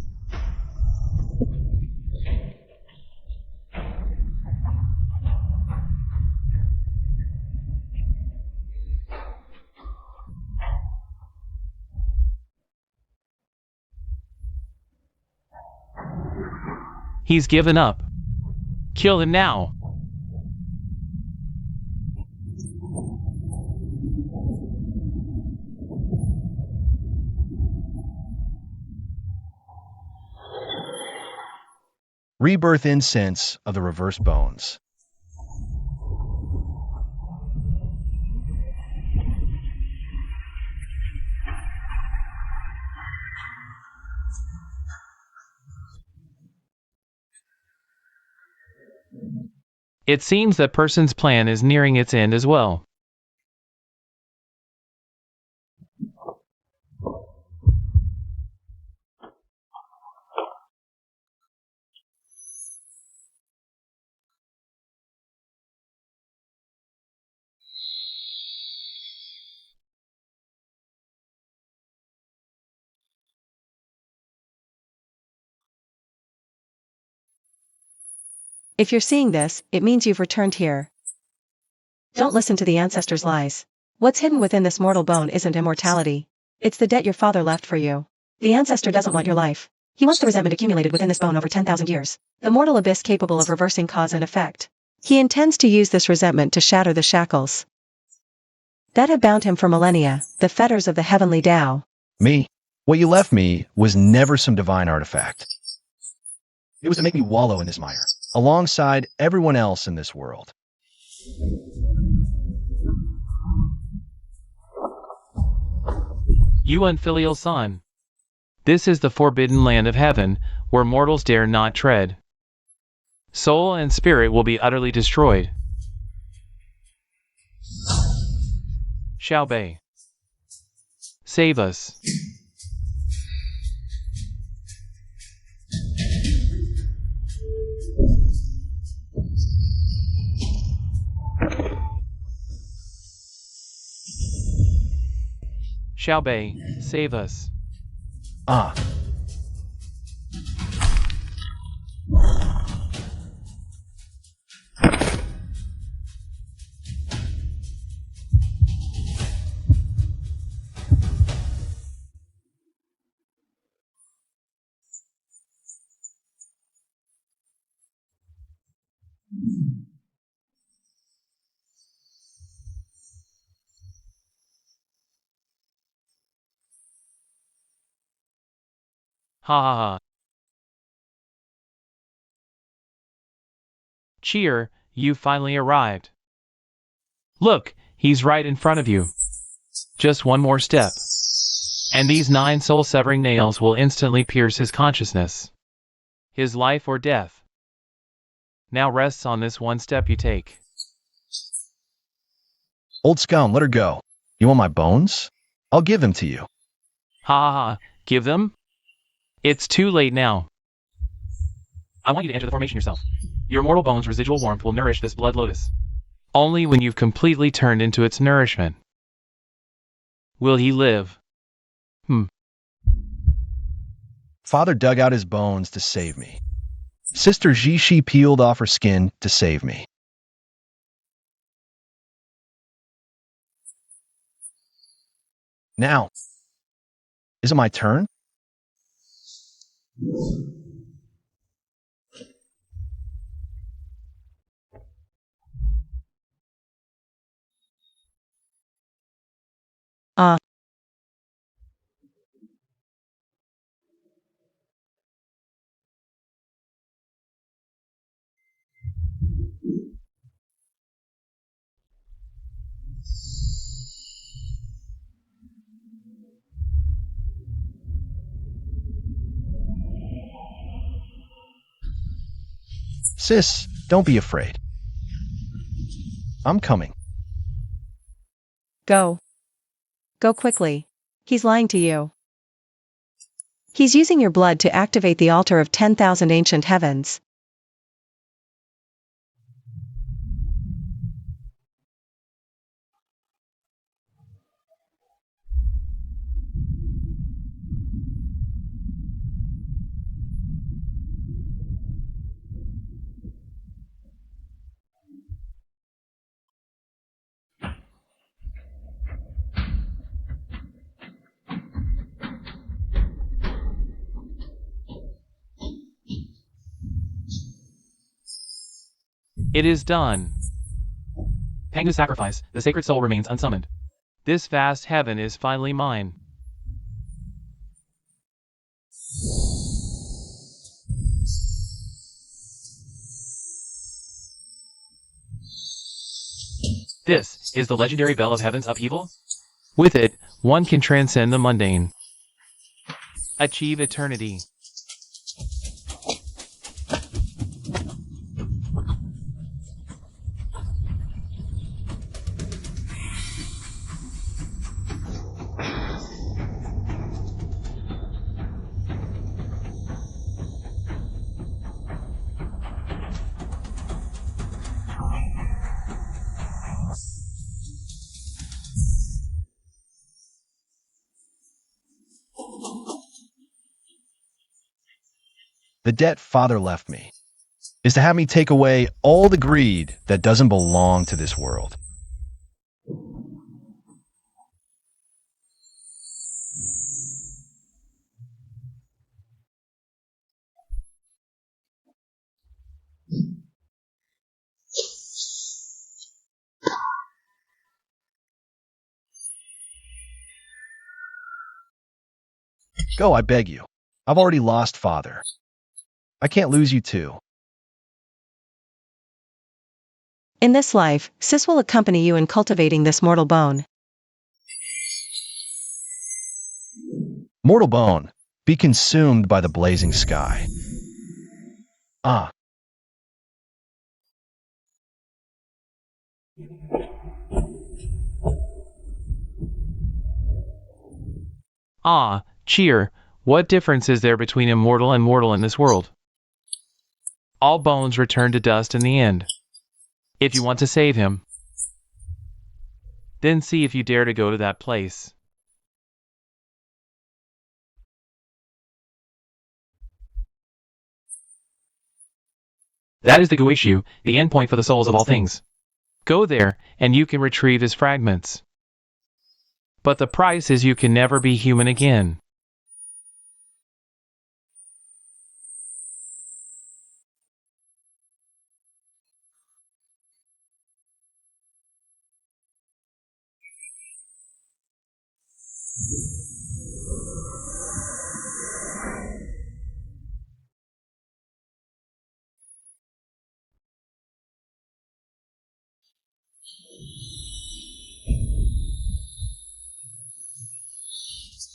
[SPEAKER 2] He's given up. Kill him now.
[SPEAKER 3] Rebirth incense of the reverse bones.
[SPEAKER 2] It seems that person's plan is nearing its end as well.
[SPEAKER 4] If you're seeing this, it means you've returned here. Don't listen to the ancestors' lies. What's hidden within this mortal bone isn't immortality. It's the debt your father left for you. The ancestor doesn't want your life. He wants the resentment accumulated within this bone over 10,000 years. The mortal abyss capable of reversing cause and effect. He intends to use this resentment to shatter the shackles that have bound him for millennia, the fetters of the heavenly Tao.
[SPEAKER 3] Me? What you left me was never some divine artifact. It was to make me wallow in this mire, alongside everyone else in this world.
[SPEAKER 2] You unfilial son. This is the forbidden land of heaven, where mortals dare not tread. Soul and spirit will be utterly destroyed. Xiaobei, save us. Xiaobei, save us.
[SPEAKER 3] Ah.
[SPEAKER 2] Ha ha ha. Cheer, you finally arrived. Look, he's right in front of you. Just one more step, and these 9 soul-severing nails will instantly pierce his consciousness. His life or death now rests on this one step you take.
[SPEAKER 3] Old scum, let her go. You want my bones? I'll give them to you.
[SPEAKER 2] Ha ha ha, give them? It's too late now.
[SPEAKER 1] I want you to enter the formation yourself. Your mortal bone's residual warmth will nourish this blood lotus.
[SPEAKER 2] Only when you've completely turned into its nourishment will he live.
[SPEAKER 3] Father dug out his bones to save me. Sister Jishi peeled off her skin to save me. Now, is it my turn? Sis, don't be afraid. I'm coming.
[SPEAKER 4] Go. Go quickly. He's lying to you. He's using your blood to activate the altar of 10,000 ancient heavens.
[SPEAKER 2] It is done.
[SPEAKER 1] Pangu's sacrifice, the sacred soul remains unsummoned.
[SPEAKER 2] This vast heaven is finally mine.
[SPEAKER 1] This is the legendary bell of heaven's upheaval?
[SPEAKER 2] With it, one can transcend the mundane. Achieve eternity.
[SPEAKER 3] The debt Father left me is to have me take away all the greed that doesn't belong to this world. Go, I beg you. I've already lost Father. I can't lose you too.
[SPEAKER 4] In this life, Sis will accompany you in cultivating this mortal bone.
[SPEAKER 3] Mortal bone, be consumed by the blazing sky. Ah.
[SPEAKER 2] Ah, cheer, what difference is there between immortal and mortal in this world? All bones return to dust in the end. If you want to save him, then see if you dare to go to that place.
[SPEAKER 1] That is the guishu, the endpoint for the souls of all things.
[SPEAKER 2] Go there, and you can retrieve his fragments. But the price is you can never be human again.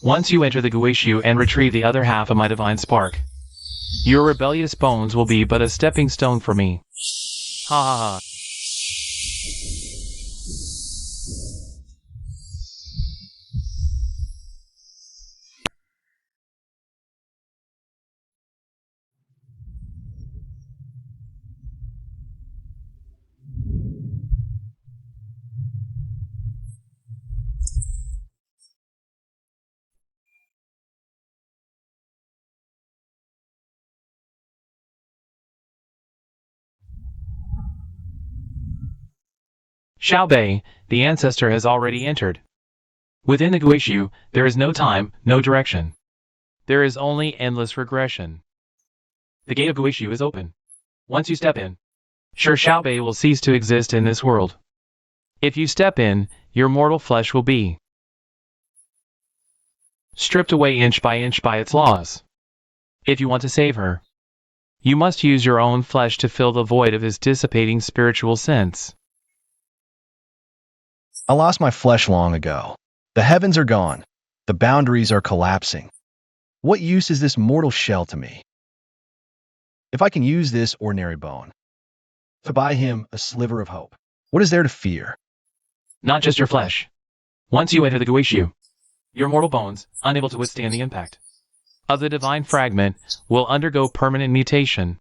[SPEAKER 1] Once you enter the guishu and retrieve the other half of my divine spark,
[SPEAKER 2] Your rebellious bones will be but a stepping stone for me. Ha ha ha.
[SPEAKER 1] Xiaobei, the ancestor has already entered. Within the guishu, there is no time, no direction.
[SPEAKER 2] There is only endless regression.
[SPEAKER 1] The gate of guishu is open. Once you step in, sure Xiaobei will cease to exist in this world.
[SPEAKER 2] If you step in, your mortal flesh will be
[SPEAKER 1] stripped away inch by its laws. If you want to save her,
[SPEAKER 2] you must use your own flesh to fill the void of his dissipating spiritual sense.
[SPEAKER 3] I lost my flesh long ago. The heavens are gone. The boundaries are collapsing. What use is this mortal shell to me? If I can use this ordinary bone to buy him a sliver of hope, what is there to fear?
[SPEAKER 1] Not just your flesh. Once you enter the guishu, your mortal bones, unable to withstand the impact
[SPEAKER 2] of the divine fragment, will undergo permanent mutation.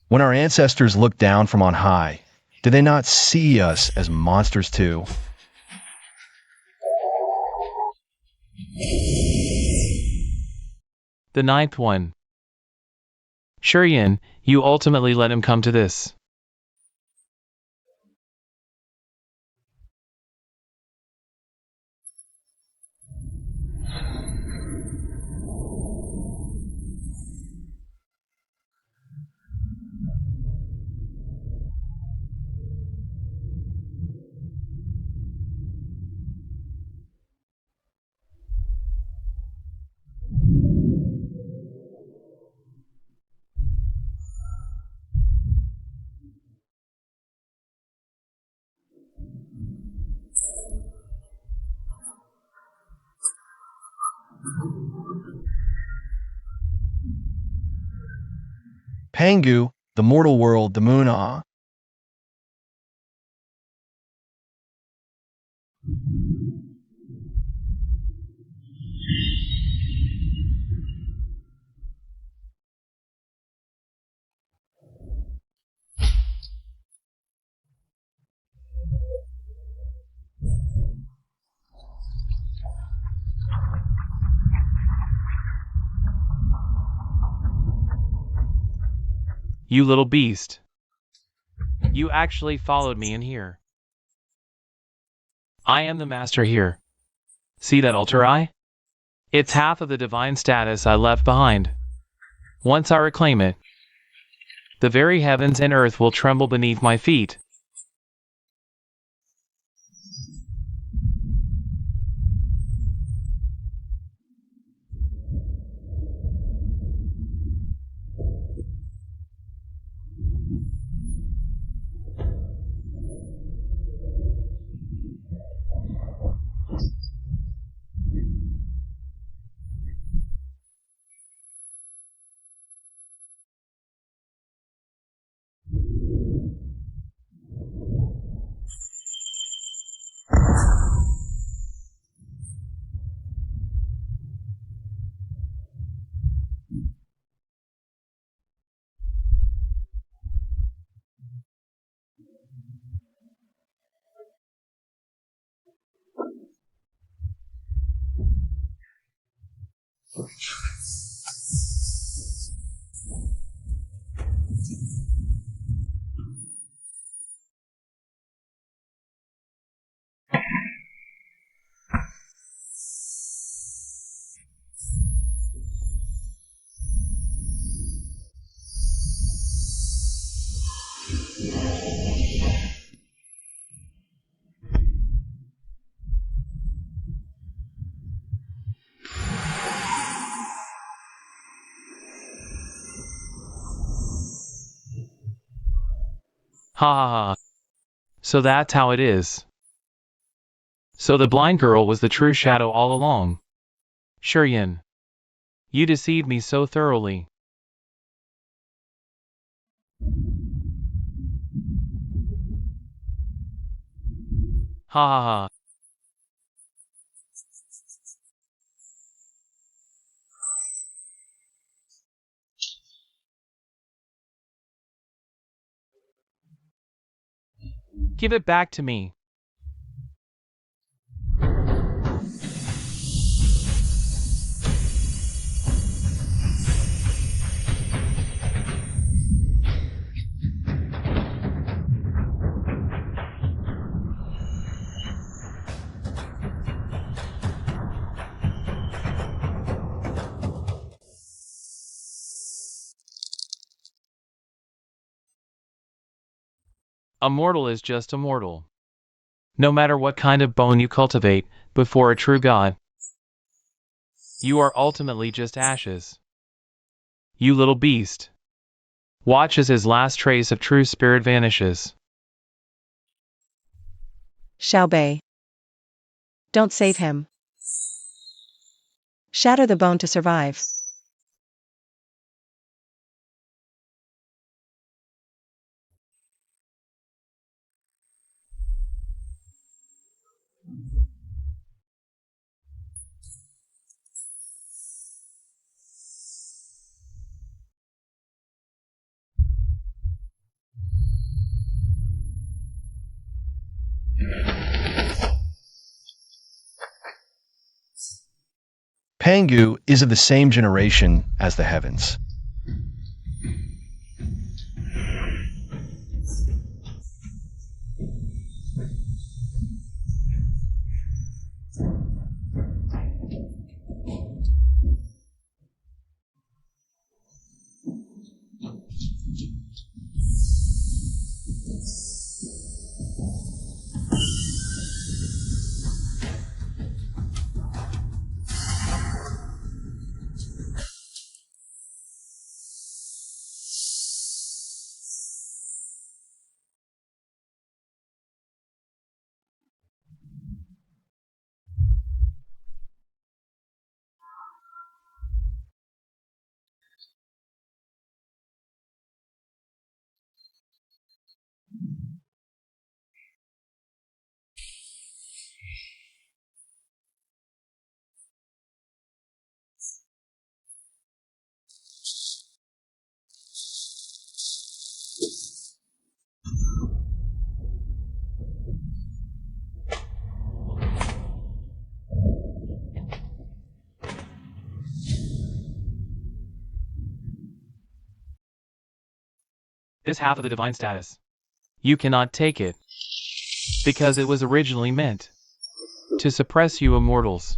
[SPEAKER 3] When our ancestors looked down from on high, did they not see us as monsters too?
[SPEAKER 2] The ninth one. Shurien, you ultimately let him come to this.
[SPEAKER 3] Pangu, the mortal world, the moon. Ah.
[SPEAKER 2] You little beast. You actually followed me in here. I am the master here. See that altar eye? It's half of the divine status I left behind. Once I reclaim it, the very heavens and earth will tremble beneath my feet. Ha ha ha. So that's how it is. So the blind girl was the true shadow all along. Shurien, you deceived me so thoroughly. Ha ha ha. Give it back to me. A mortal is just a mortal. No matter what kind of bone you cultivate before a true god, you are ultimately just ashes. You little beast. Watch as his last trace of true spirit vanishes.
[SPEAKER 4] Xiaobei. Don't save him. Shatter the bone to survive.
[SPEAKER 3] Pangu is of the same generation as the heavens.
[SPEAKER 1] This half of the divine status.
[SPEAKER 2] You cannot take it, because it was originally meant to suppress you immortals.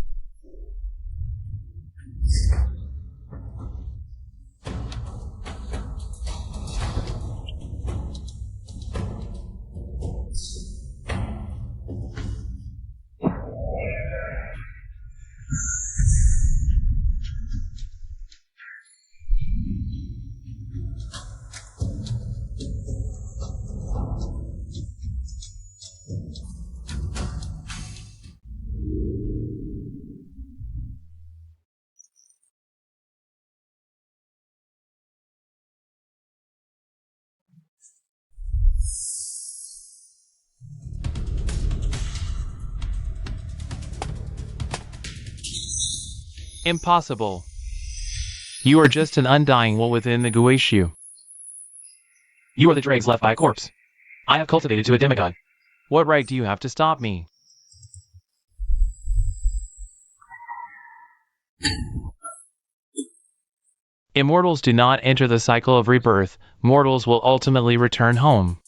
[SPEAKER 2] Impossible. You are just an undying will within the guishu.
[SPEAKER 1] You are the dregs left by a corpse. I have cultivated to a demigod.
[SPEAKER 2] What right do you have to stop me? Immortals do not enter the cycle of rebirth. Mortals will ultimately return home.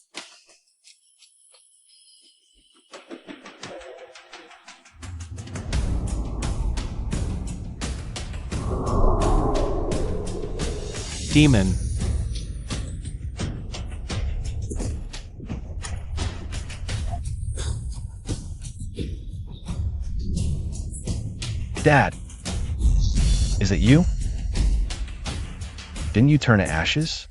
[SPEAKER 2] Demon.
[SPEAKER 3] Dad, is it you? Didn't you turn to ashes?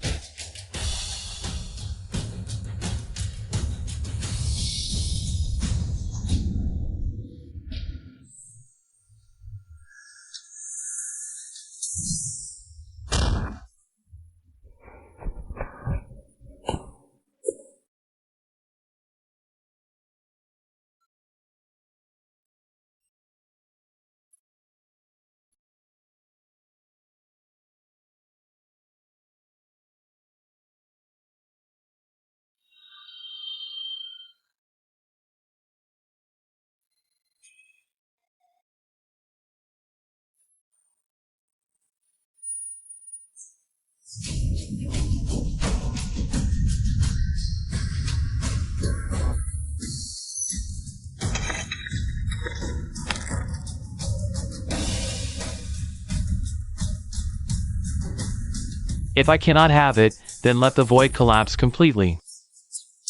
[SPEAKER 2] If I cannot have it, then let the void collapse completely.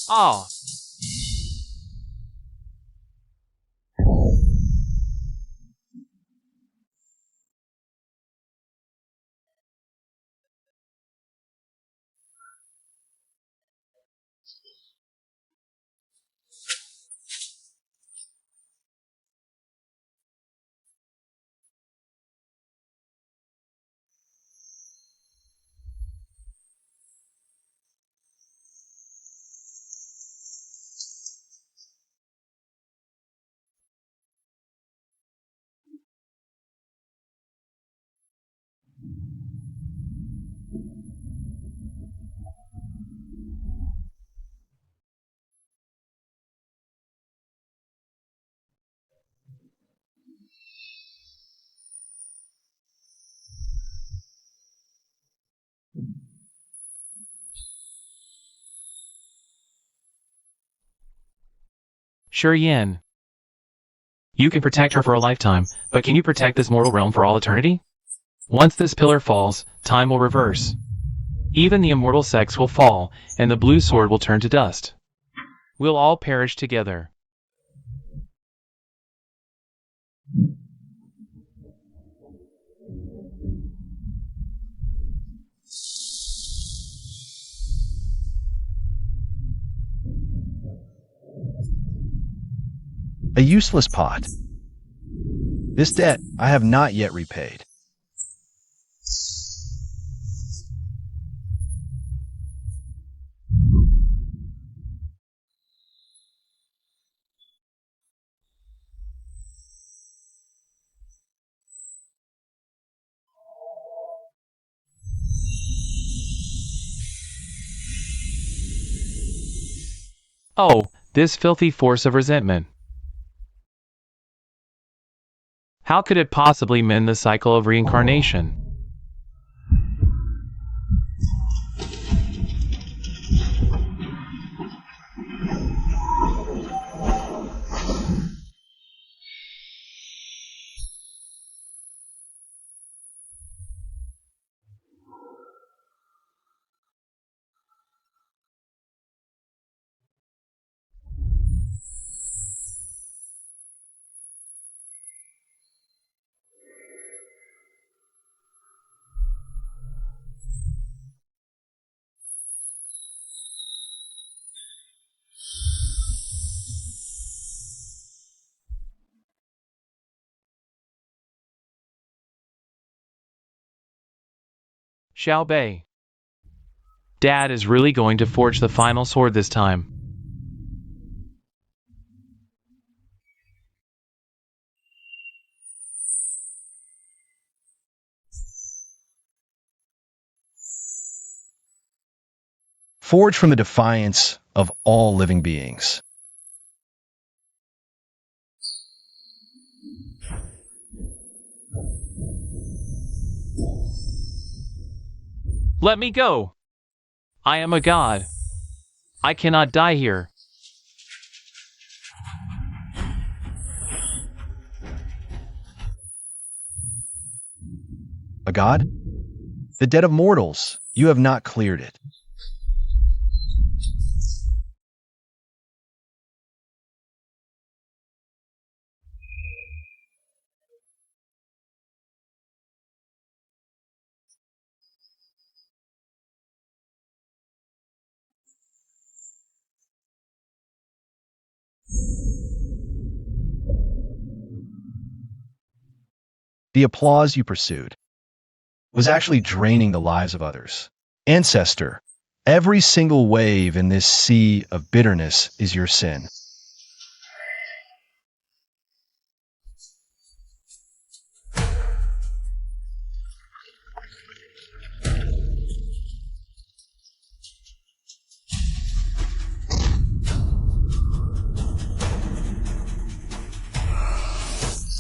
[SPEAKER 2] Oh. Yin.
[SPEAKER 1] You can protect her for a lifetime, but can you protect this mortal realm for all eternity? Once this pillar falls, time will reverse. Even the immortal sects will fall, and the blue sword will turn to dust.
[SPEAKER 2] We'll all perish together.
[SPEAKER 3] A useless pot. This debt I have not yet repaid.
[SPEAKER 2] Oh, this filthy force of resentment. How could it possibly mend the cycle of reincarnation? Xiao Bei. Dad is really going to forge the final sword this time.
[SPEAKER 3] Forged from the defiance of all living beings.
[SPEAKER 2] Let me go! I am a god. I cannot die here.
[SPEAKER 3] A god? The debt of mortals. You have not cleared it. The applause you pursued was actually draining the lives of others. Ancestor, every single wave in this sea of bitterness is your sin.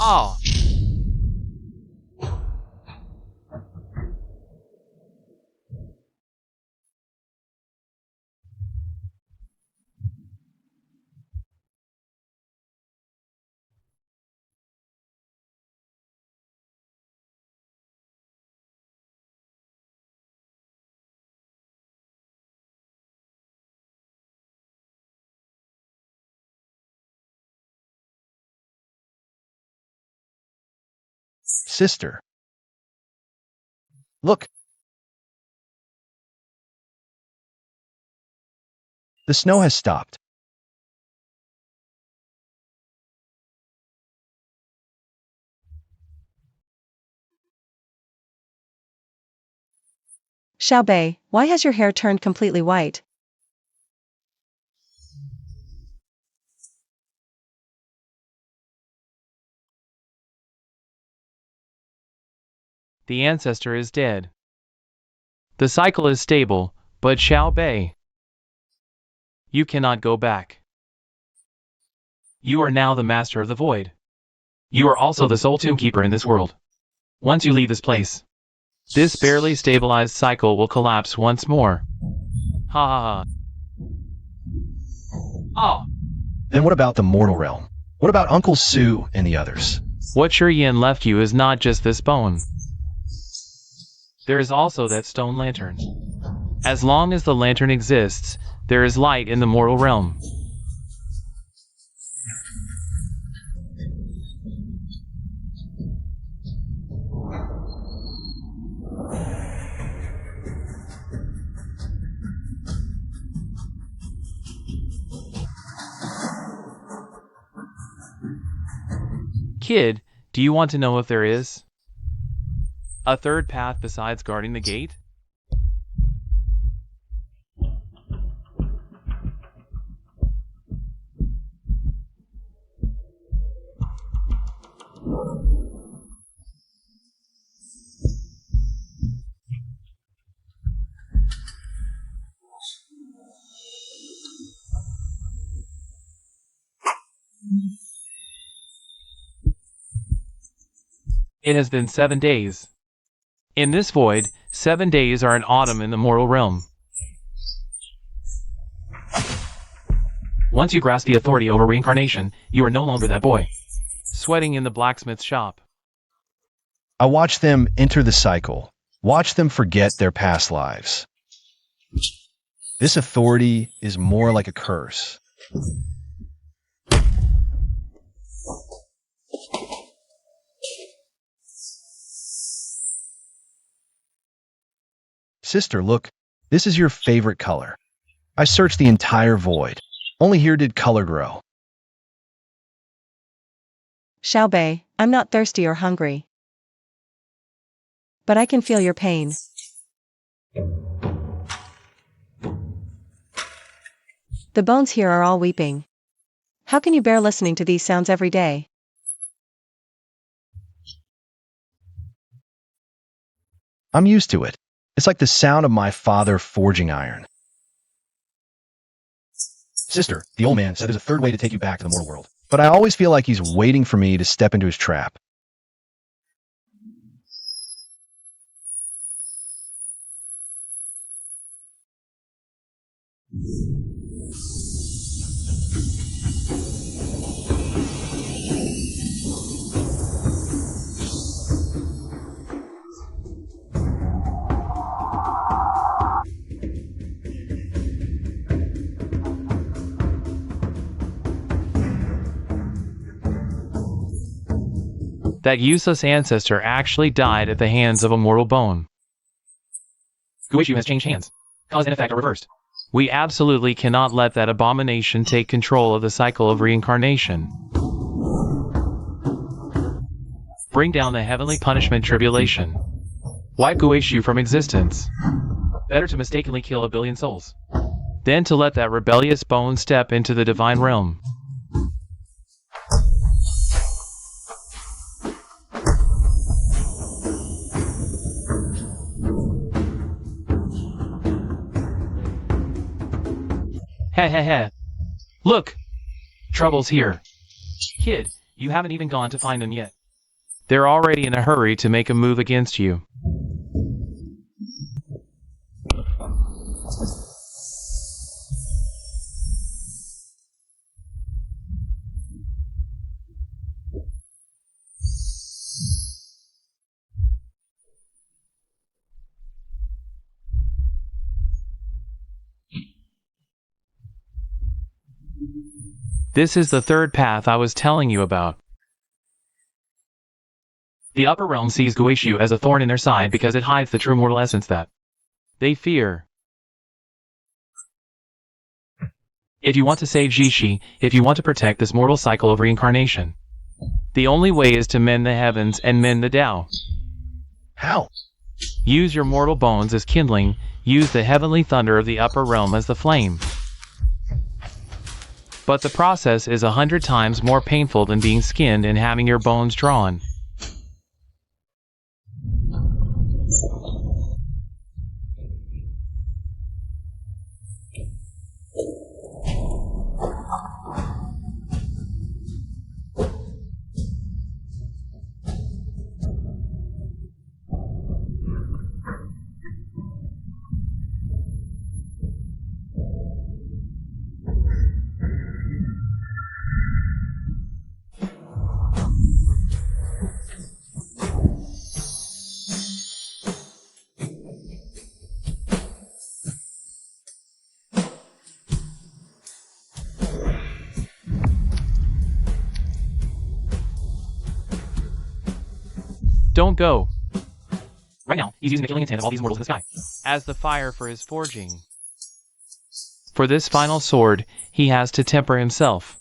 [SPEAKER 2] Oh.
[SPEAKER 3] Sister, look. The snow has stopped.
[SPEAKER 4] Xiao Bei, why has your hair turned completely white?
[SPEAKER 2] The ancestor is dead. The cycle is stable, but Xiao Bei, you cannot go back.
[SPEAKER 1] You are now the master of the void. You are also the sole tombkeeper in this world. Once you leave this place,
[SPEAKER 2] This barely stabilized cycle will collapse once more. Ha ha ha.
[SPEAKER 1] oh,
[SPEAKER 3] Then what about the mortal realm? What about Uncle Sue and the others?
[SPEAKER 2] What Sure Yin left you is not just this bone. There is also that stone lantern. As long as the lantern exists, there is light in the mortal realm. Kid, do you want to know if there is a third path besides guarding the gate? It has been 7 days. In this void, 7 days are an autumn in the mortal realm.
[SPEAKER 1] Once you grasp the authority over reincarnation, you are no longer that boy.
[SPEAKER 2] Sweating in the blacksmith's shop.
[SPEAKER 3] I watch them enter the cycle. Watch them forget their past lives. This authority is more like a curse. Sister, look, this is your favorite color. I searched the entire void. Only here did color grow.
[SPEAKER 4] Xiaobei, I'm not thirsty or hungry. But I can feel your pain. The bones here are all weeping. How can you bear listening to these sounds every day?
[SPEAKER 3] I'm used to it. It's like the sound of my father forging iron. Sister, the old man said there's a third way to take you back to the mortal world. But I always feel like he's waiting for me to step into his trap.
[SPEAKER 2] That useless ancestor actually died at the hands of a mortal bone.
[SPEAKER 1] Guishu has changed hands. Cause and effect are reversed.
[SPEAKER 2] We absolutely cannot let that abomination take control of the cycle of reincarnation. Bring down the heavenly punishment tribulation. Wipe Guishu from existence.
[SPEAKER 1] Better to mistakenly kill a billion souls
[SPEAKER 2] Then to let that rebellious bone step into the divine realm.
[SPEAKER 1] Heh heh heh. Look! Trouble's here. Kid, you haven't even gone to find them yet.
[SPEAKER 2] They're already in a hurry to make a move against you. This is the third path I was telling you about.
[SPEAKER 1] The upper realm sees Guishu as a thorn in their side because it hides the true mortal essence that
[SPEAKER 2] they fear.
[SPEAKER 1] If you want to save Jishi, if you want to protect this mortal cycle of reincarnation,
[SPEAKER 2] The only way is to mend the heavens and mend the Tao.
[SPEAKER 3] How?
[SPEAKER 2] Use your mortal bones as kindling, use the heavenly thunder of the upper realm as the flame. But the process is 100 times more painful than being skinned and having your bones drawn. go.
[SPEAKER 1] Right now, he's using the killing intent of all these mortals in the sky.
[SPEAKER 2] As the fire for his forging. For this final sword, he has to temper himself.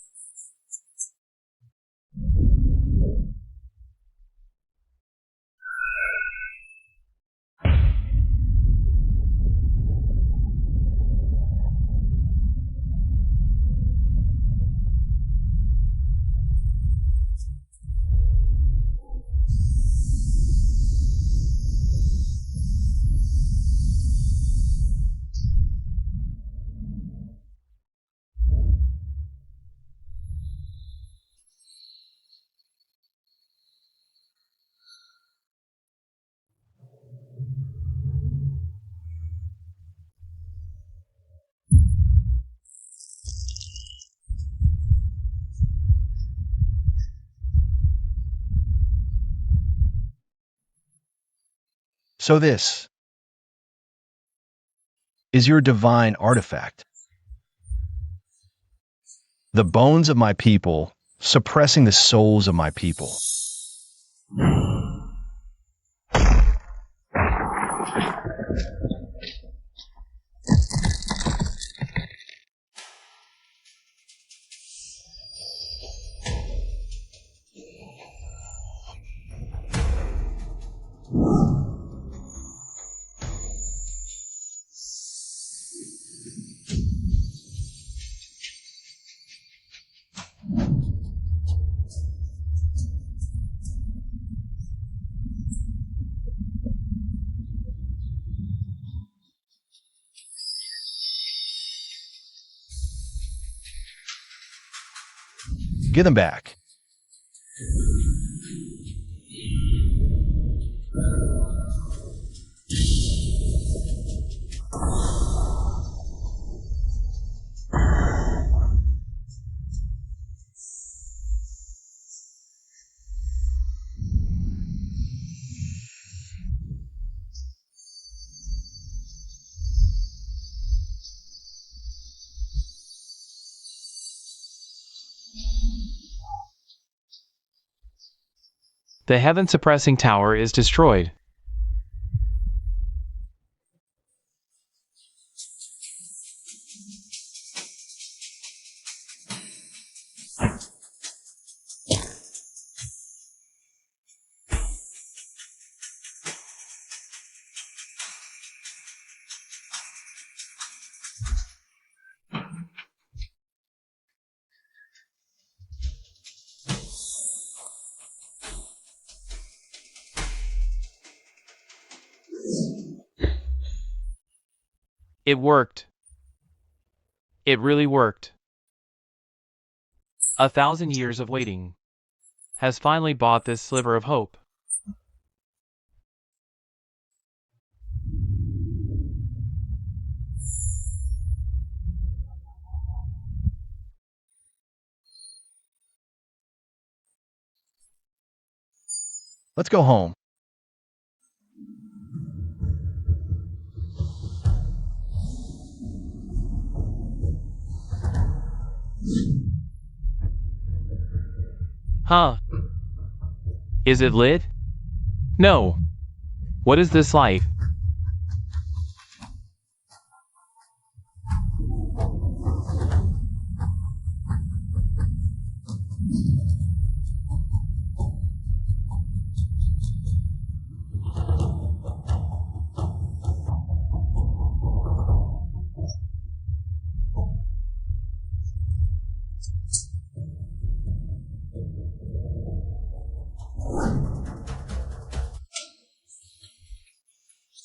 [SPEAKER 3] So this is your divine artifact. The bones of my people, suppressing the souls of my people. Give them back.
[SPEAKER 2] The heaven-suppressing tower is destroyed. It worked. It really worked. 1,000 years of waiting has finally bought this sliver of hope.
[SPEAKER 3] Let's go home.
[SPEAKER 2] Huh? Is it lit? No. What is this light?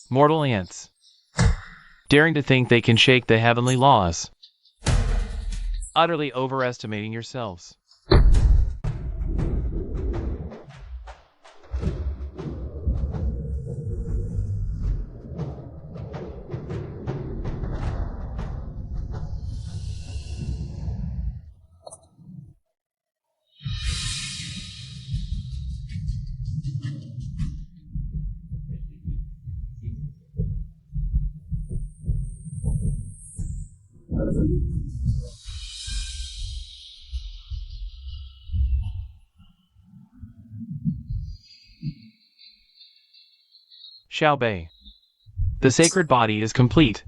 [SPEAKER 2] Mortal ants, daring to think they can shake the heavenly laws, utterly overestimating yourselves. Xiaobei. The sacred body is complete.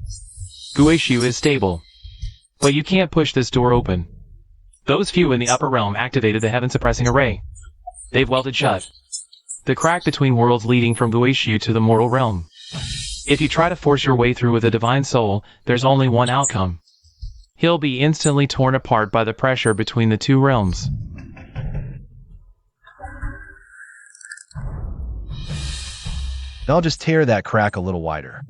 [SPEAKER 2] Guishu is stable. But you can't push this door open. Those few in the upper realm activated the heaven-suppressing array. They've welded shut the crack between worlds leading from Guishu to the mortal realm. If you try to force your way through with a divine soul, there's only one outcome. He'll be instantly torn apart by the pressure between the two realms.
[SPEAKER 3] I'll just tear that crack a little wider.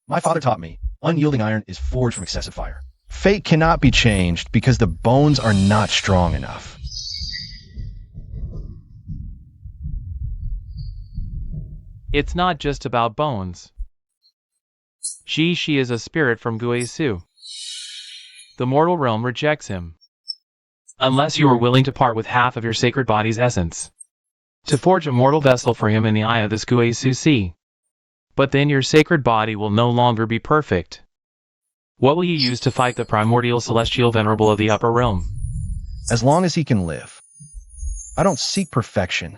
[SPEAKER 3] My father taught me, unyielding iron is forged from excessive fire. Fate cannot be changed because the bones are not strong enough.
[SPEAKER 2] It's not just about bones. She is a spirit from Guishu. The mortal realm rejects him. Unless you are willing to part with half of your sacred body's essence. To forge a mortal vessel for him in the eye of this Guishu sea. But then your sacred body will no longer be perfect. What will you use to fight the primordial celestial venerable of the upper realm?
[SPEAKER 3] As long as he can live. I don't seek perfection.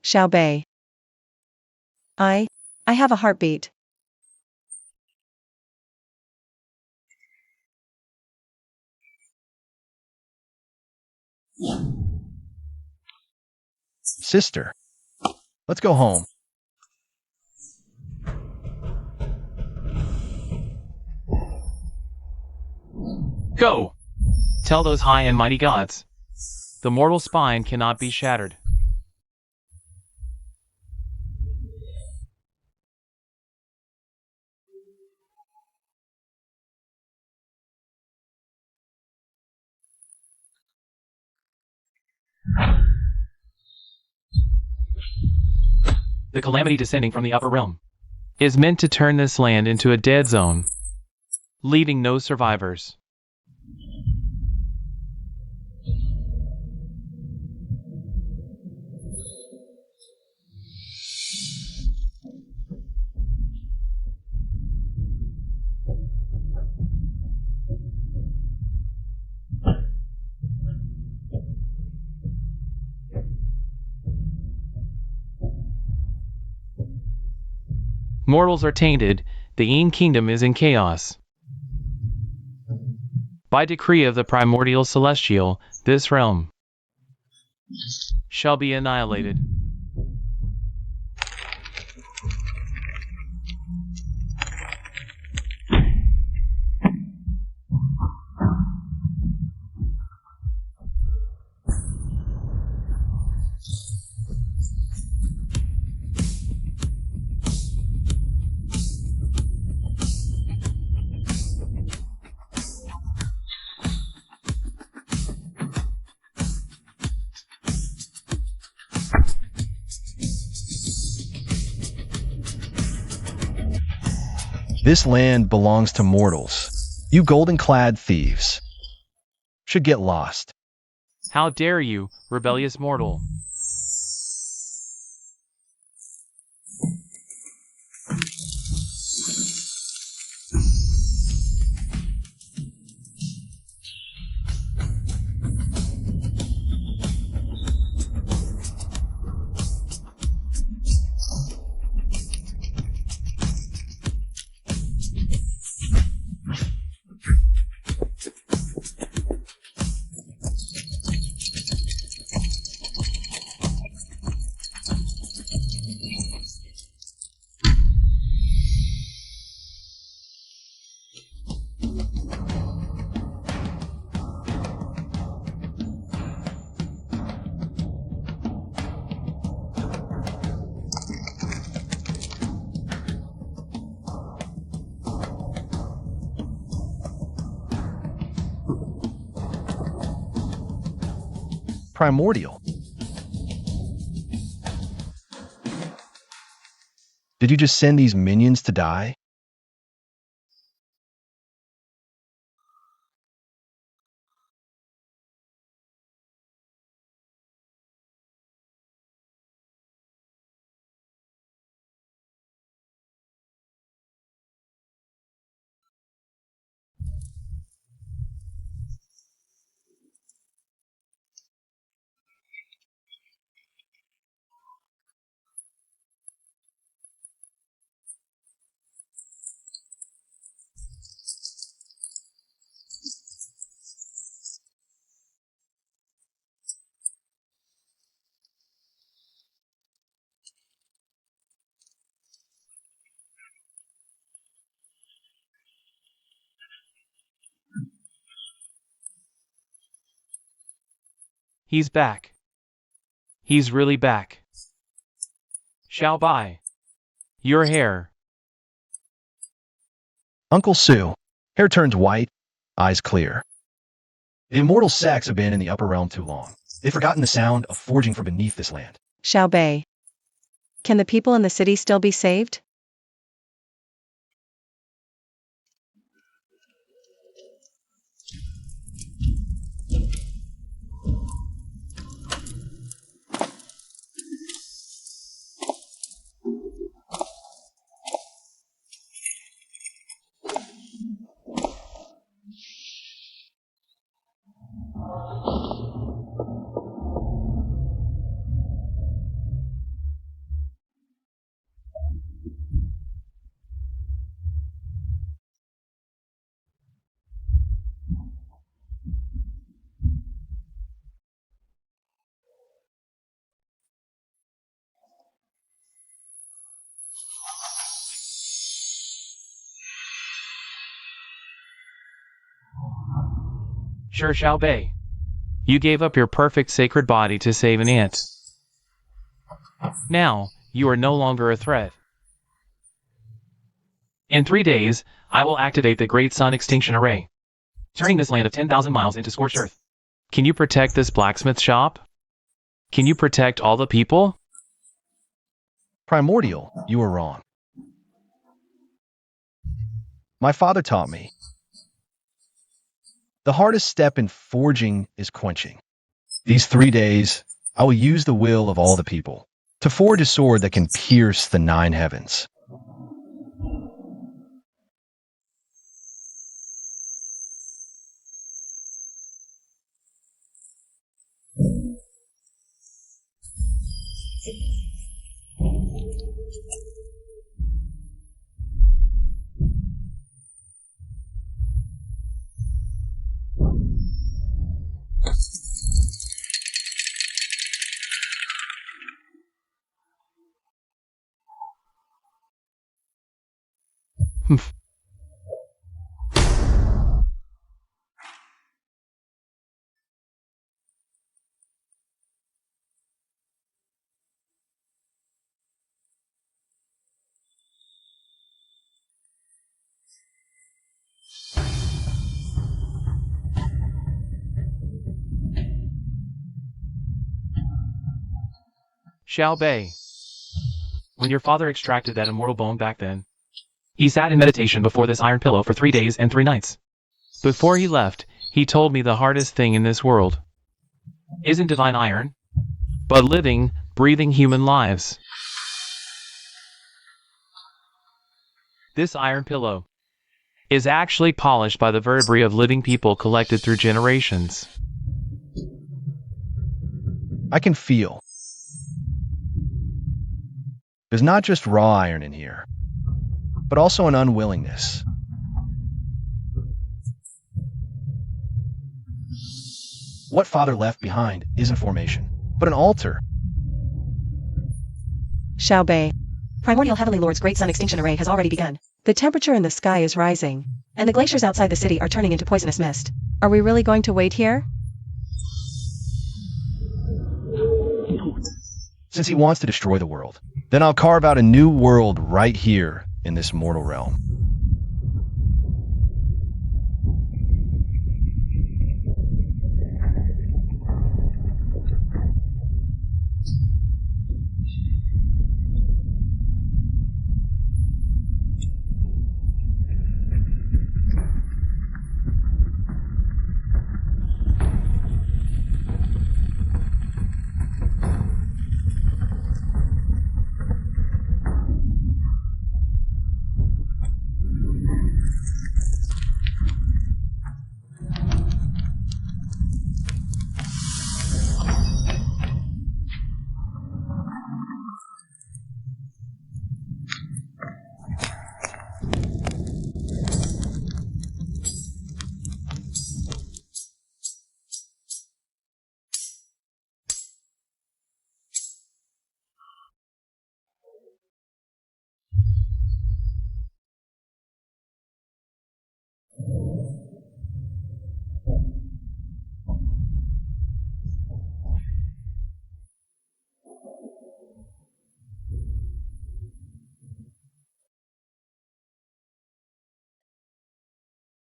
[SPEAKER 4] Xiaobei. I have a heartbeat.
[SPEAKER 3] Sister, let's go home.
[SPEAKER 2] Go! Tell those high and mighty gods. The mortal spine cannot be shattered.
[SPEAKER 1] The calamity descending from the upper realm
[SPEAKER 2] Is meant to turn this land into a dead zone, leaving no survivors. Mortals are tainted, the Yin kingdom is in chaos. By decree of the primordial celestial, this realm shall be annihilated.
[SPEAKER 3] This land belongs to mortals. You golden-clad thieves should get lost.
[SPEAKER 2] How dare you, rebellious mortal?
[SPEAKER 3] Primordial. Did you just send these minions to die?
[SPEAKER 2] He's back. He's really back. Xiao Bai. Your hair.
[SPEAKER 3] Uncle Sue. Hair turns white, eyes clear. The immortal sects have been in the upper realm too long. They've forgotten the sound of forging from beneath this land.
[SPEAKER 4] Xiao Bei. Can the people in the city still be saved?
[SPEAKER 2] Sure, Xiao Bei. You gave up your perfect sacred body to save an ant. Now, you are no longer a threat.
[SPEAKER 1] In 3 days, I will activate the Great Sun Extinction Array, turning this land of 10,000 miles into scorched earth.
[SPEAKER 2] Can you protect this blacksmith shop? Can you protect all the people?
[SPEAKER 3] Primordial, you were wrong. My father taught me. The hardest step in forging is quenching. These 3 days, I will use the will of all the people to forge a sword that can pierce the 9 heavens.
[SPEAKER 2] Xiao Bei.
[SPEAKER 1] When your father extracted that immortal bone back then, he sat in meditation before this iron pillow for 3 days and 3 nights.
[SPEAKER 2] Before he left, he told me the hardest thing in this world
[SPEAKER 1] Isn't divine iron?
[SPEAKER 2] but living, breathing human lives. This iron pillow is actually polished by the vertebrae of living people collected through generations.
[SPEAKER 3] I can feel. There's not just raw iron in here, but also an unwillingness. What father left behind isn't formation, but an altar.
[SPEAKER 4] Xiao Bei. Primordial Heavenly Lord's Great Sun Extinction Array has already begun. The temperature in the sky is rising, and the glaciers outside the city are turning into poisonous mist. Are we really going to wait here?
[SPEAKER 3] Since he wants to destroy the world, then I'll carve out a new world right here in this mortal realm.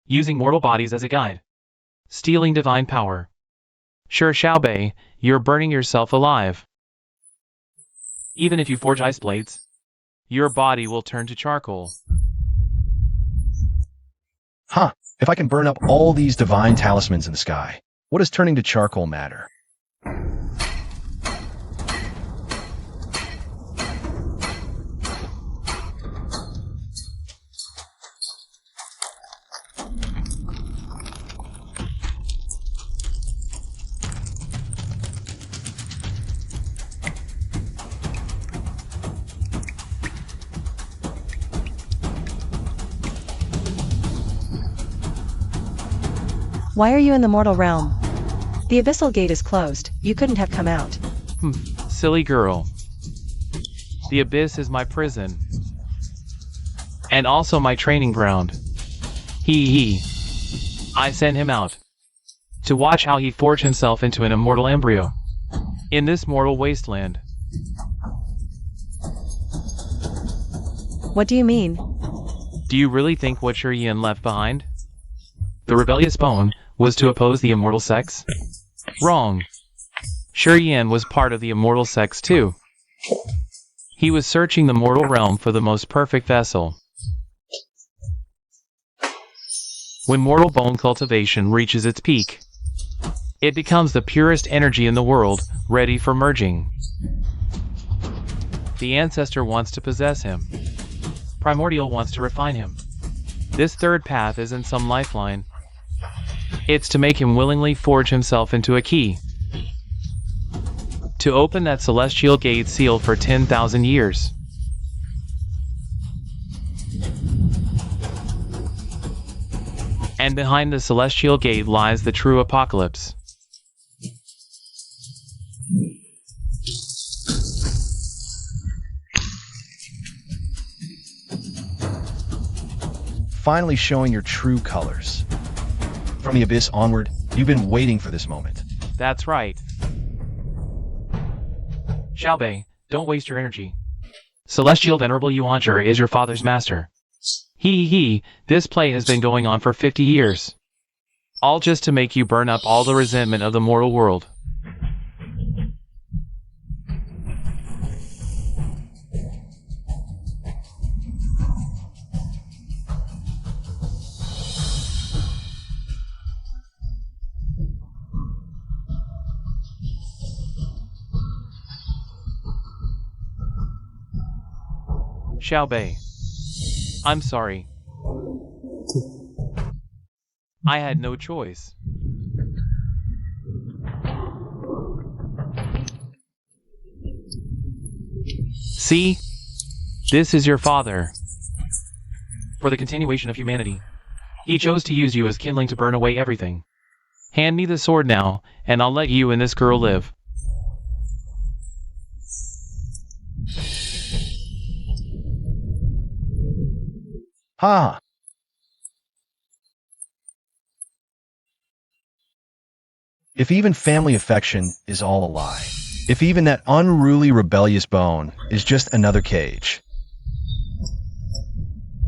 [SPEAKER 1] using mortal bodies as a guide.
[SPEAKER 2] Stealing divine power. Sure, Xiaobei, you're burning yourself alive.
[SPEAKER 1] Even if you forge ice blades,
[SPEAKER 2] Your body will turn to charcoal.
[SPEAKER 3] Huh, if I can burn up all these divine talismans in the sky, what does turning to charcoal matter?
[SPEAKER 4] Why are you in the mortal realm? The abyssal gate is closed, you couldn't have come out.
[SPEAKER 2] Silly girl. The abyss is my prison. And also my training ground. He. I sent him out to watch how he forged himself into an immortal embryo in this mortal wasteland.
[SPEAKER 4] What do you mean?
[SPEAKER 2] Do you really think what Shi Yin left behind?
[SPEAKER 1] the rebellious bone was to oppose the immortal sex?
[SPEAKER 2] Wrong. Shi Yin was part of the immortal sex too. He was searching the mortal realm for the most perfect vessel. When mortal bone cultivation reaches its peak, it becomes the purest energy in the world, ready for merging. The ancestor wants to possess him.
[SPEAKER 1] Primordial wants to refine him.
[SPEAKER 2] This third path isn't some lifeline. It's to make him willingly forge himself into a key, to open that celestial gate sealed for 10,000 years. And behind the celestial gate lies the true apocalypse.
[SPEAKER 3] Finally showing your true colors. From the abyss onward, you've been waiting for this moment.
[SPEAKER 2] That's right.
[SPEAKER 1] Xiaobei, don't waste your energy. Celestial Venerable Yuanzhi is your father's master.
[SPEAKER 2] This play has been going on for 50 years. All just to make you burn up all the resentment of the mortal world. Xiaobei, I'm sorry. I had no choice. See? This is your father.
[SPEAKER 1] For the continuation of humanity, he chose to use you as kindling to burn away everything.
[SPEAKER 2] Hand me the sword now, and I'll let you and this girl live.
[SPEAKER 3] Ha! If even family affection is all a lie, if even that unruly rebellious bone is just another cage,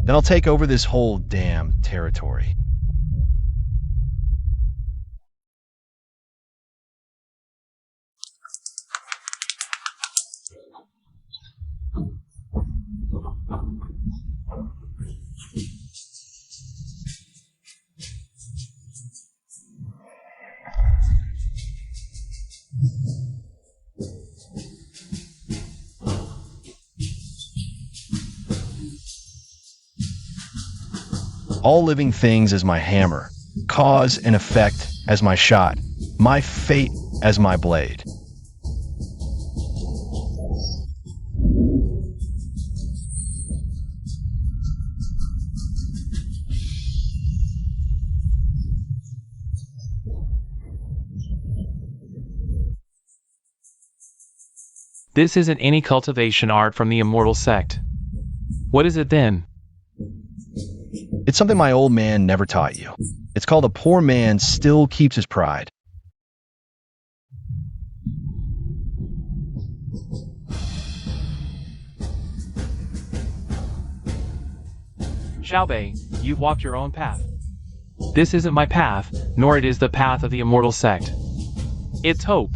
[SPEAKER 3] then I'll take over this whole damn territory. All living things as my hammer, cause and effect as my shot, my fate as my blade.
[SPEAKER 2] This isn't any cultivation art from the immortal sect. What is it then?
[SPEAKER 3] It's something my old man never taught you. It's called a poor man still keeps his pride.
[SPEAKER 1] Xiaobei, you've walked your own path.
[SPEAKER 2] This isn't my path, nor it is the path of the immortal sect. It's hope.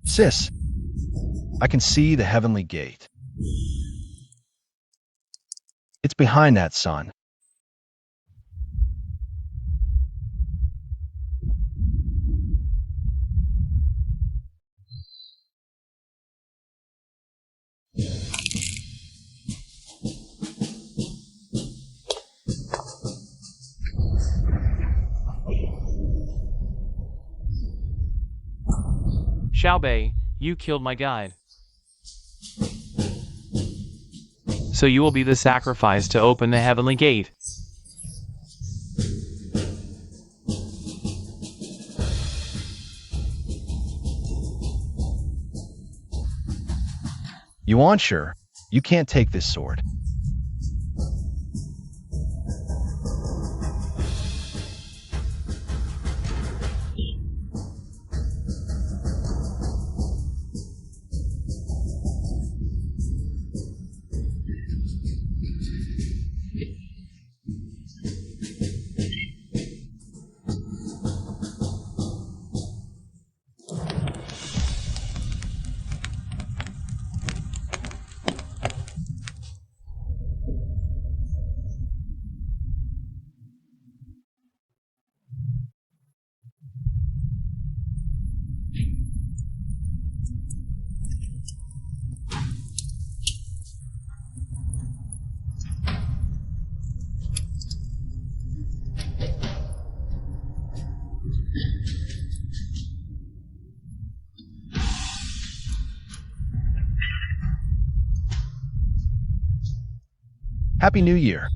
[SPEAKER 3] Sis, I can see the heavenly gate. It's behind that sun.
[SPEAKER 2] Xiaobei, you killed my guide. So you will be the sacrifice to open the heavenly gate.
[SPEAKER 3] Yuan, sure, you can't take this sword. Happy New Year.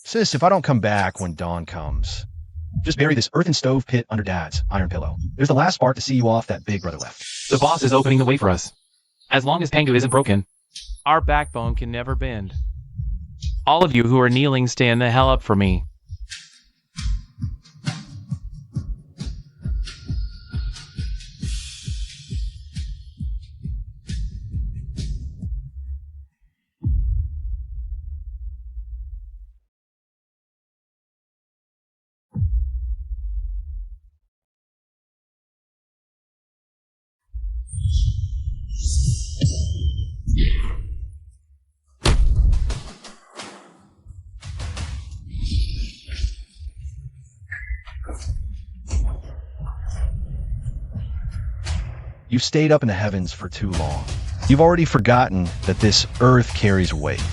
[SPEAKER 3] Sis, if I don't come back when dawn comes, just bury this earthen stove pit under Dad's iron pillow. There's the last spark to see you off that big brother left.
[SPEAKER 1] The boss is opening the way for us. As long as Pangu isn't broken.
[SPEAKER 2] Our backbone can never bend. All of you who are kneeling, stand the hell up for me.
[SPEAKER 3] You've stayed up in the heavens for too long. You've already forgotten that this earth carries weight.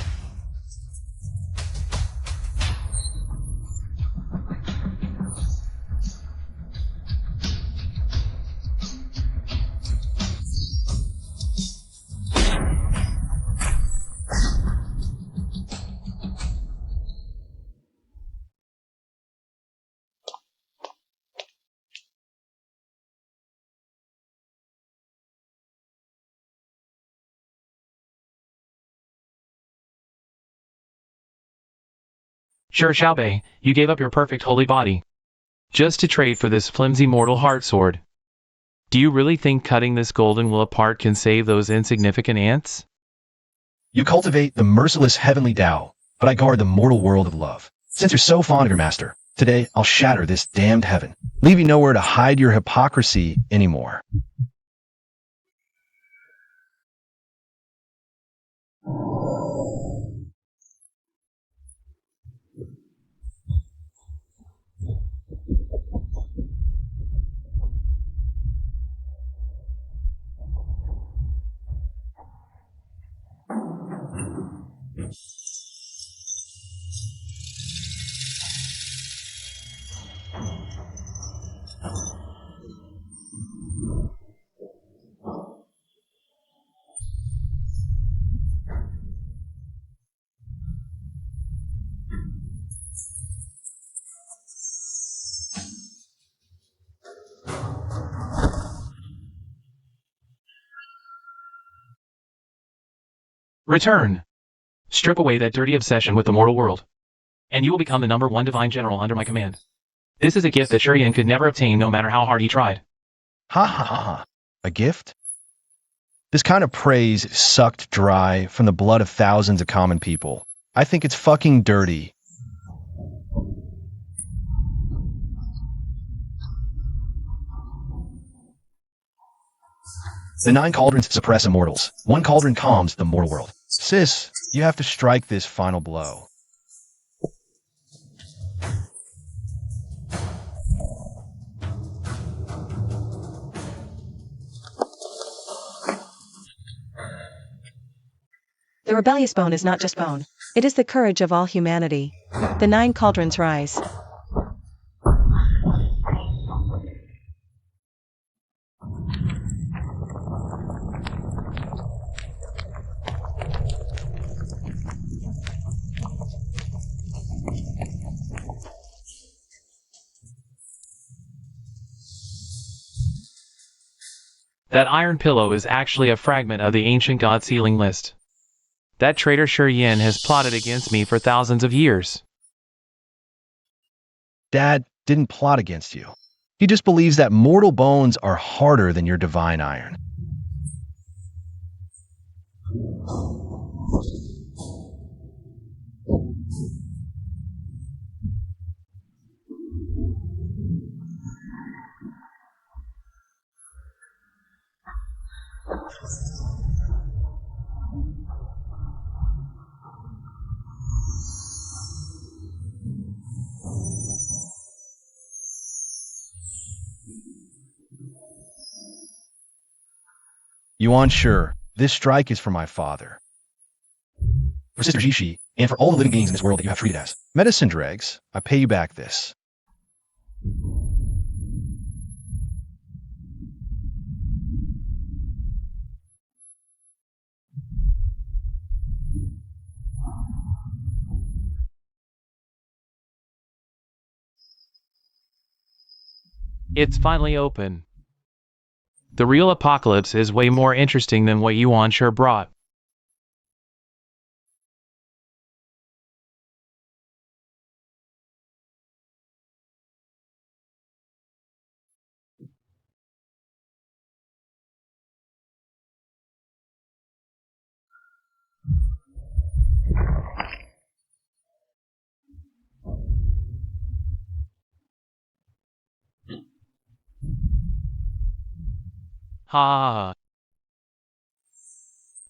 [SPEAKER 1] Sure, Xiaobei, you gave up your perfect holy body.
[SPEAKER 2] Just to trade for this flimsy mortal heart sword. Do you really think cutting this golden wool apart can save those insignificant ants?
[SPEAKER 3] You cultivate the merciless heavenly Tao, but I guard the mortal world of love. Since you're so fond of your master, today I'll shatter this damned heaven, leave you nowhere to hide your hypocrisy anymore.
[SPEAKER 1] Return. Strip away that dirty obsession with the mortal world, and you will become the #1 divine general under my command. This is a gift that Shurian could never obtain no matter how hard he tried.
[SPEAKER 3] Ha ha ha ha. A gift? This kind of praise is sucked dry from the blood of thousands of common people. I think it's fucking dirty. The 9 cauldrons suppress immortals. 1 cauldron calms the mortal world. Sis, you have to strike this final blow.
[SPEAKER 4] The rebellious bone is not just bone. It is the courage of all humanity. The 9 cauldrons rise.
[SPEAKER 2] That iron pillow is actually a fragment of the ancient god sealing list. That traitor Shurian has plotted against me for thousands of years.
[SPEAKER 3] Dad didn't plot against you. He just believes that mortal bones are harder than your divine iron. Yuan, sure, this strike is for my father, for Sister Jishi, and for all the living beings in this world that you have treated as medicine dregs. I pay you back this.
[SPEAKER 2] It's finally open. The real apocalypse is way more interesting than what Yuan sure brought. Ha!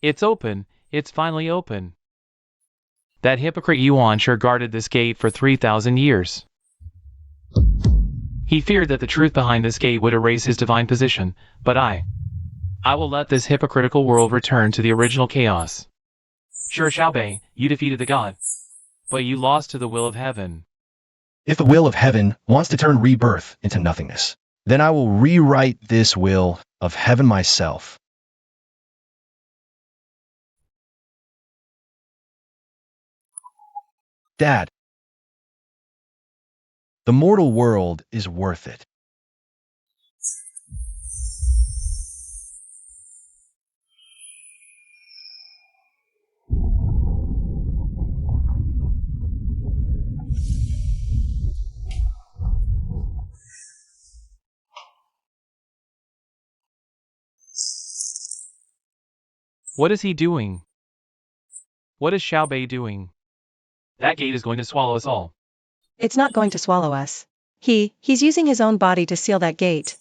[SPEAKER 2] It's open. It's finally open. That hypocrite Yuan sure guarded this gate for 3,000 years. He feared that the truth behind this gate would erase his divine position, but I will let this hypocritical world return to the original chaos. Sure, Xiaobei, you defeated the god, but you lost to the will of heaven.
[SPEAKER 3] If the will of heaven wants to turn rebirth into nothingness, then I will rewrite this will of heaven myself. Dad, the mortal world is worth it.
[SPEAKER 2] What is he doing? What is Xiaobei doing?
[SPEAKER 1] That gate is going to swallow us all.
[SPEAKER 4] It's not going to swallow us. He's using his own body to seal that gate.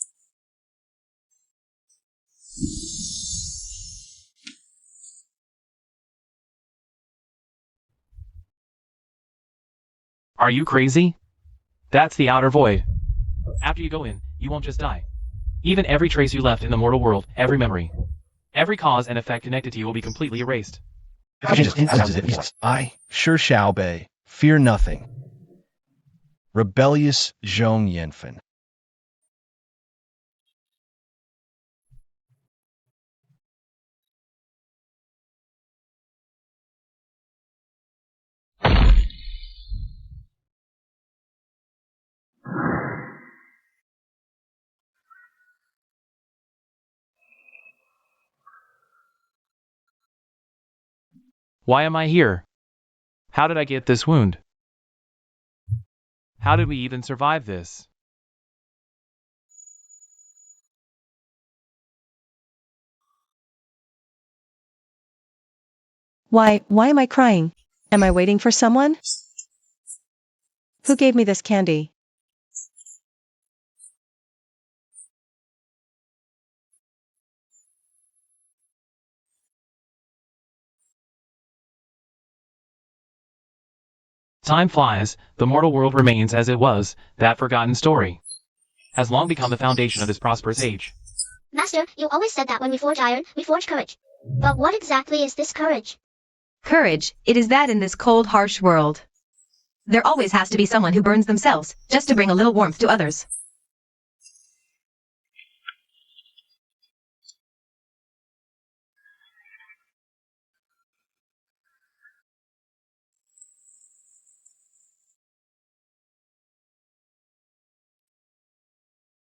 [SPEAKER 1] Are you crazy? That's the outer void. After you go in, you won't just die. Even every trace you left in the mortal world, every memory, every cause and effect connected to you will be completely erased.
[SPEAKER 3] I, sure Xiaobei, fear nothing. Rebellious Zhong Yanfen.
[SPEAKER 2] Why am I here? How did I get this wound? How did we even survive this?
[SPEAKER 4] Why am I crying? Am I waiting for someone? Who gave me this candy?
[SPEAKER 1] Time flies, the mortal world remains as it was, that forgotten story has long become the foundation of this prosperous age.
[SPEAKER 5] Master, you always said that when we forge iron, we forge courage. But what exactly is this courage?
[SPEAKER 6] Courage, it is that in this cold, harsh world. There always has to be someone who burns themselves, just to bring a little warmth to others.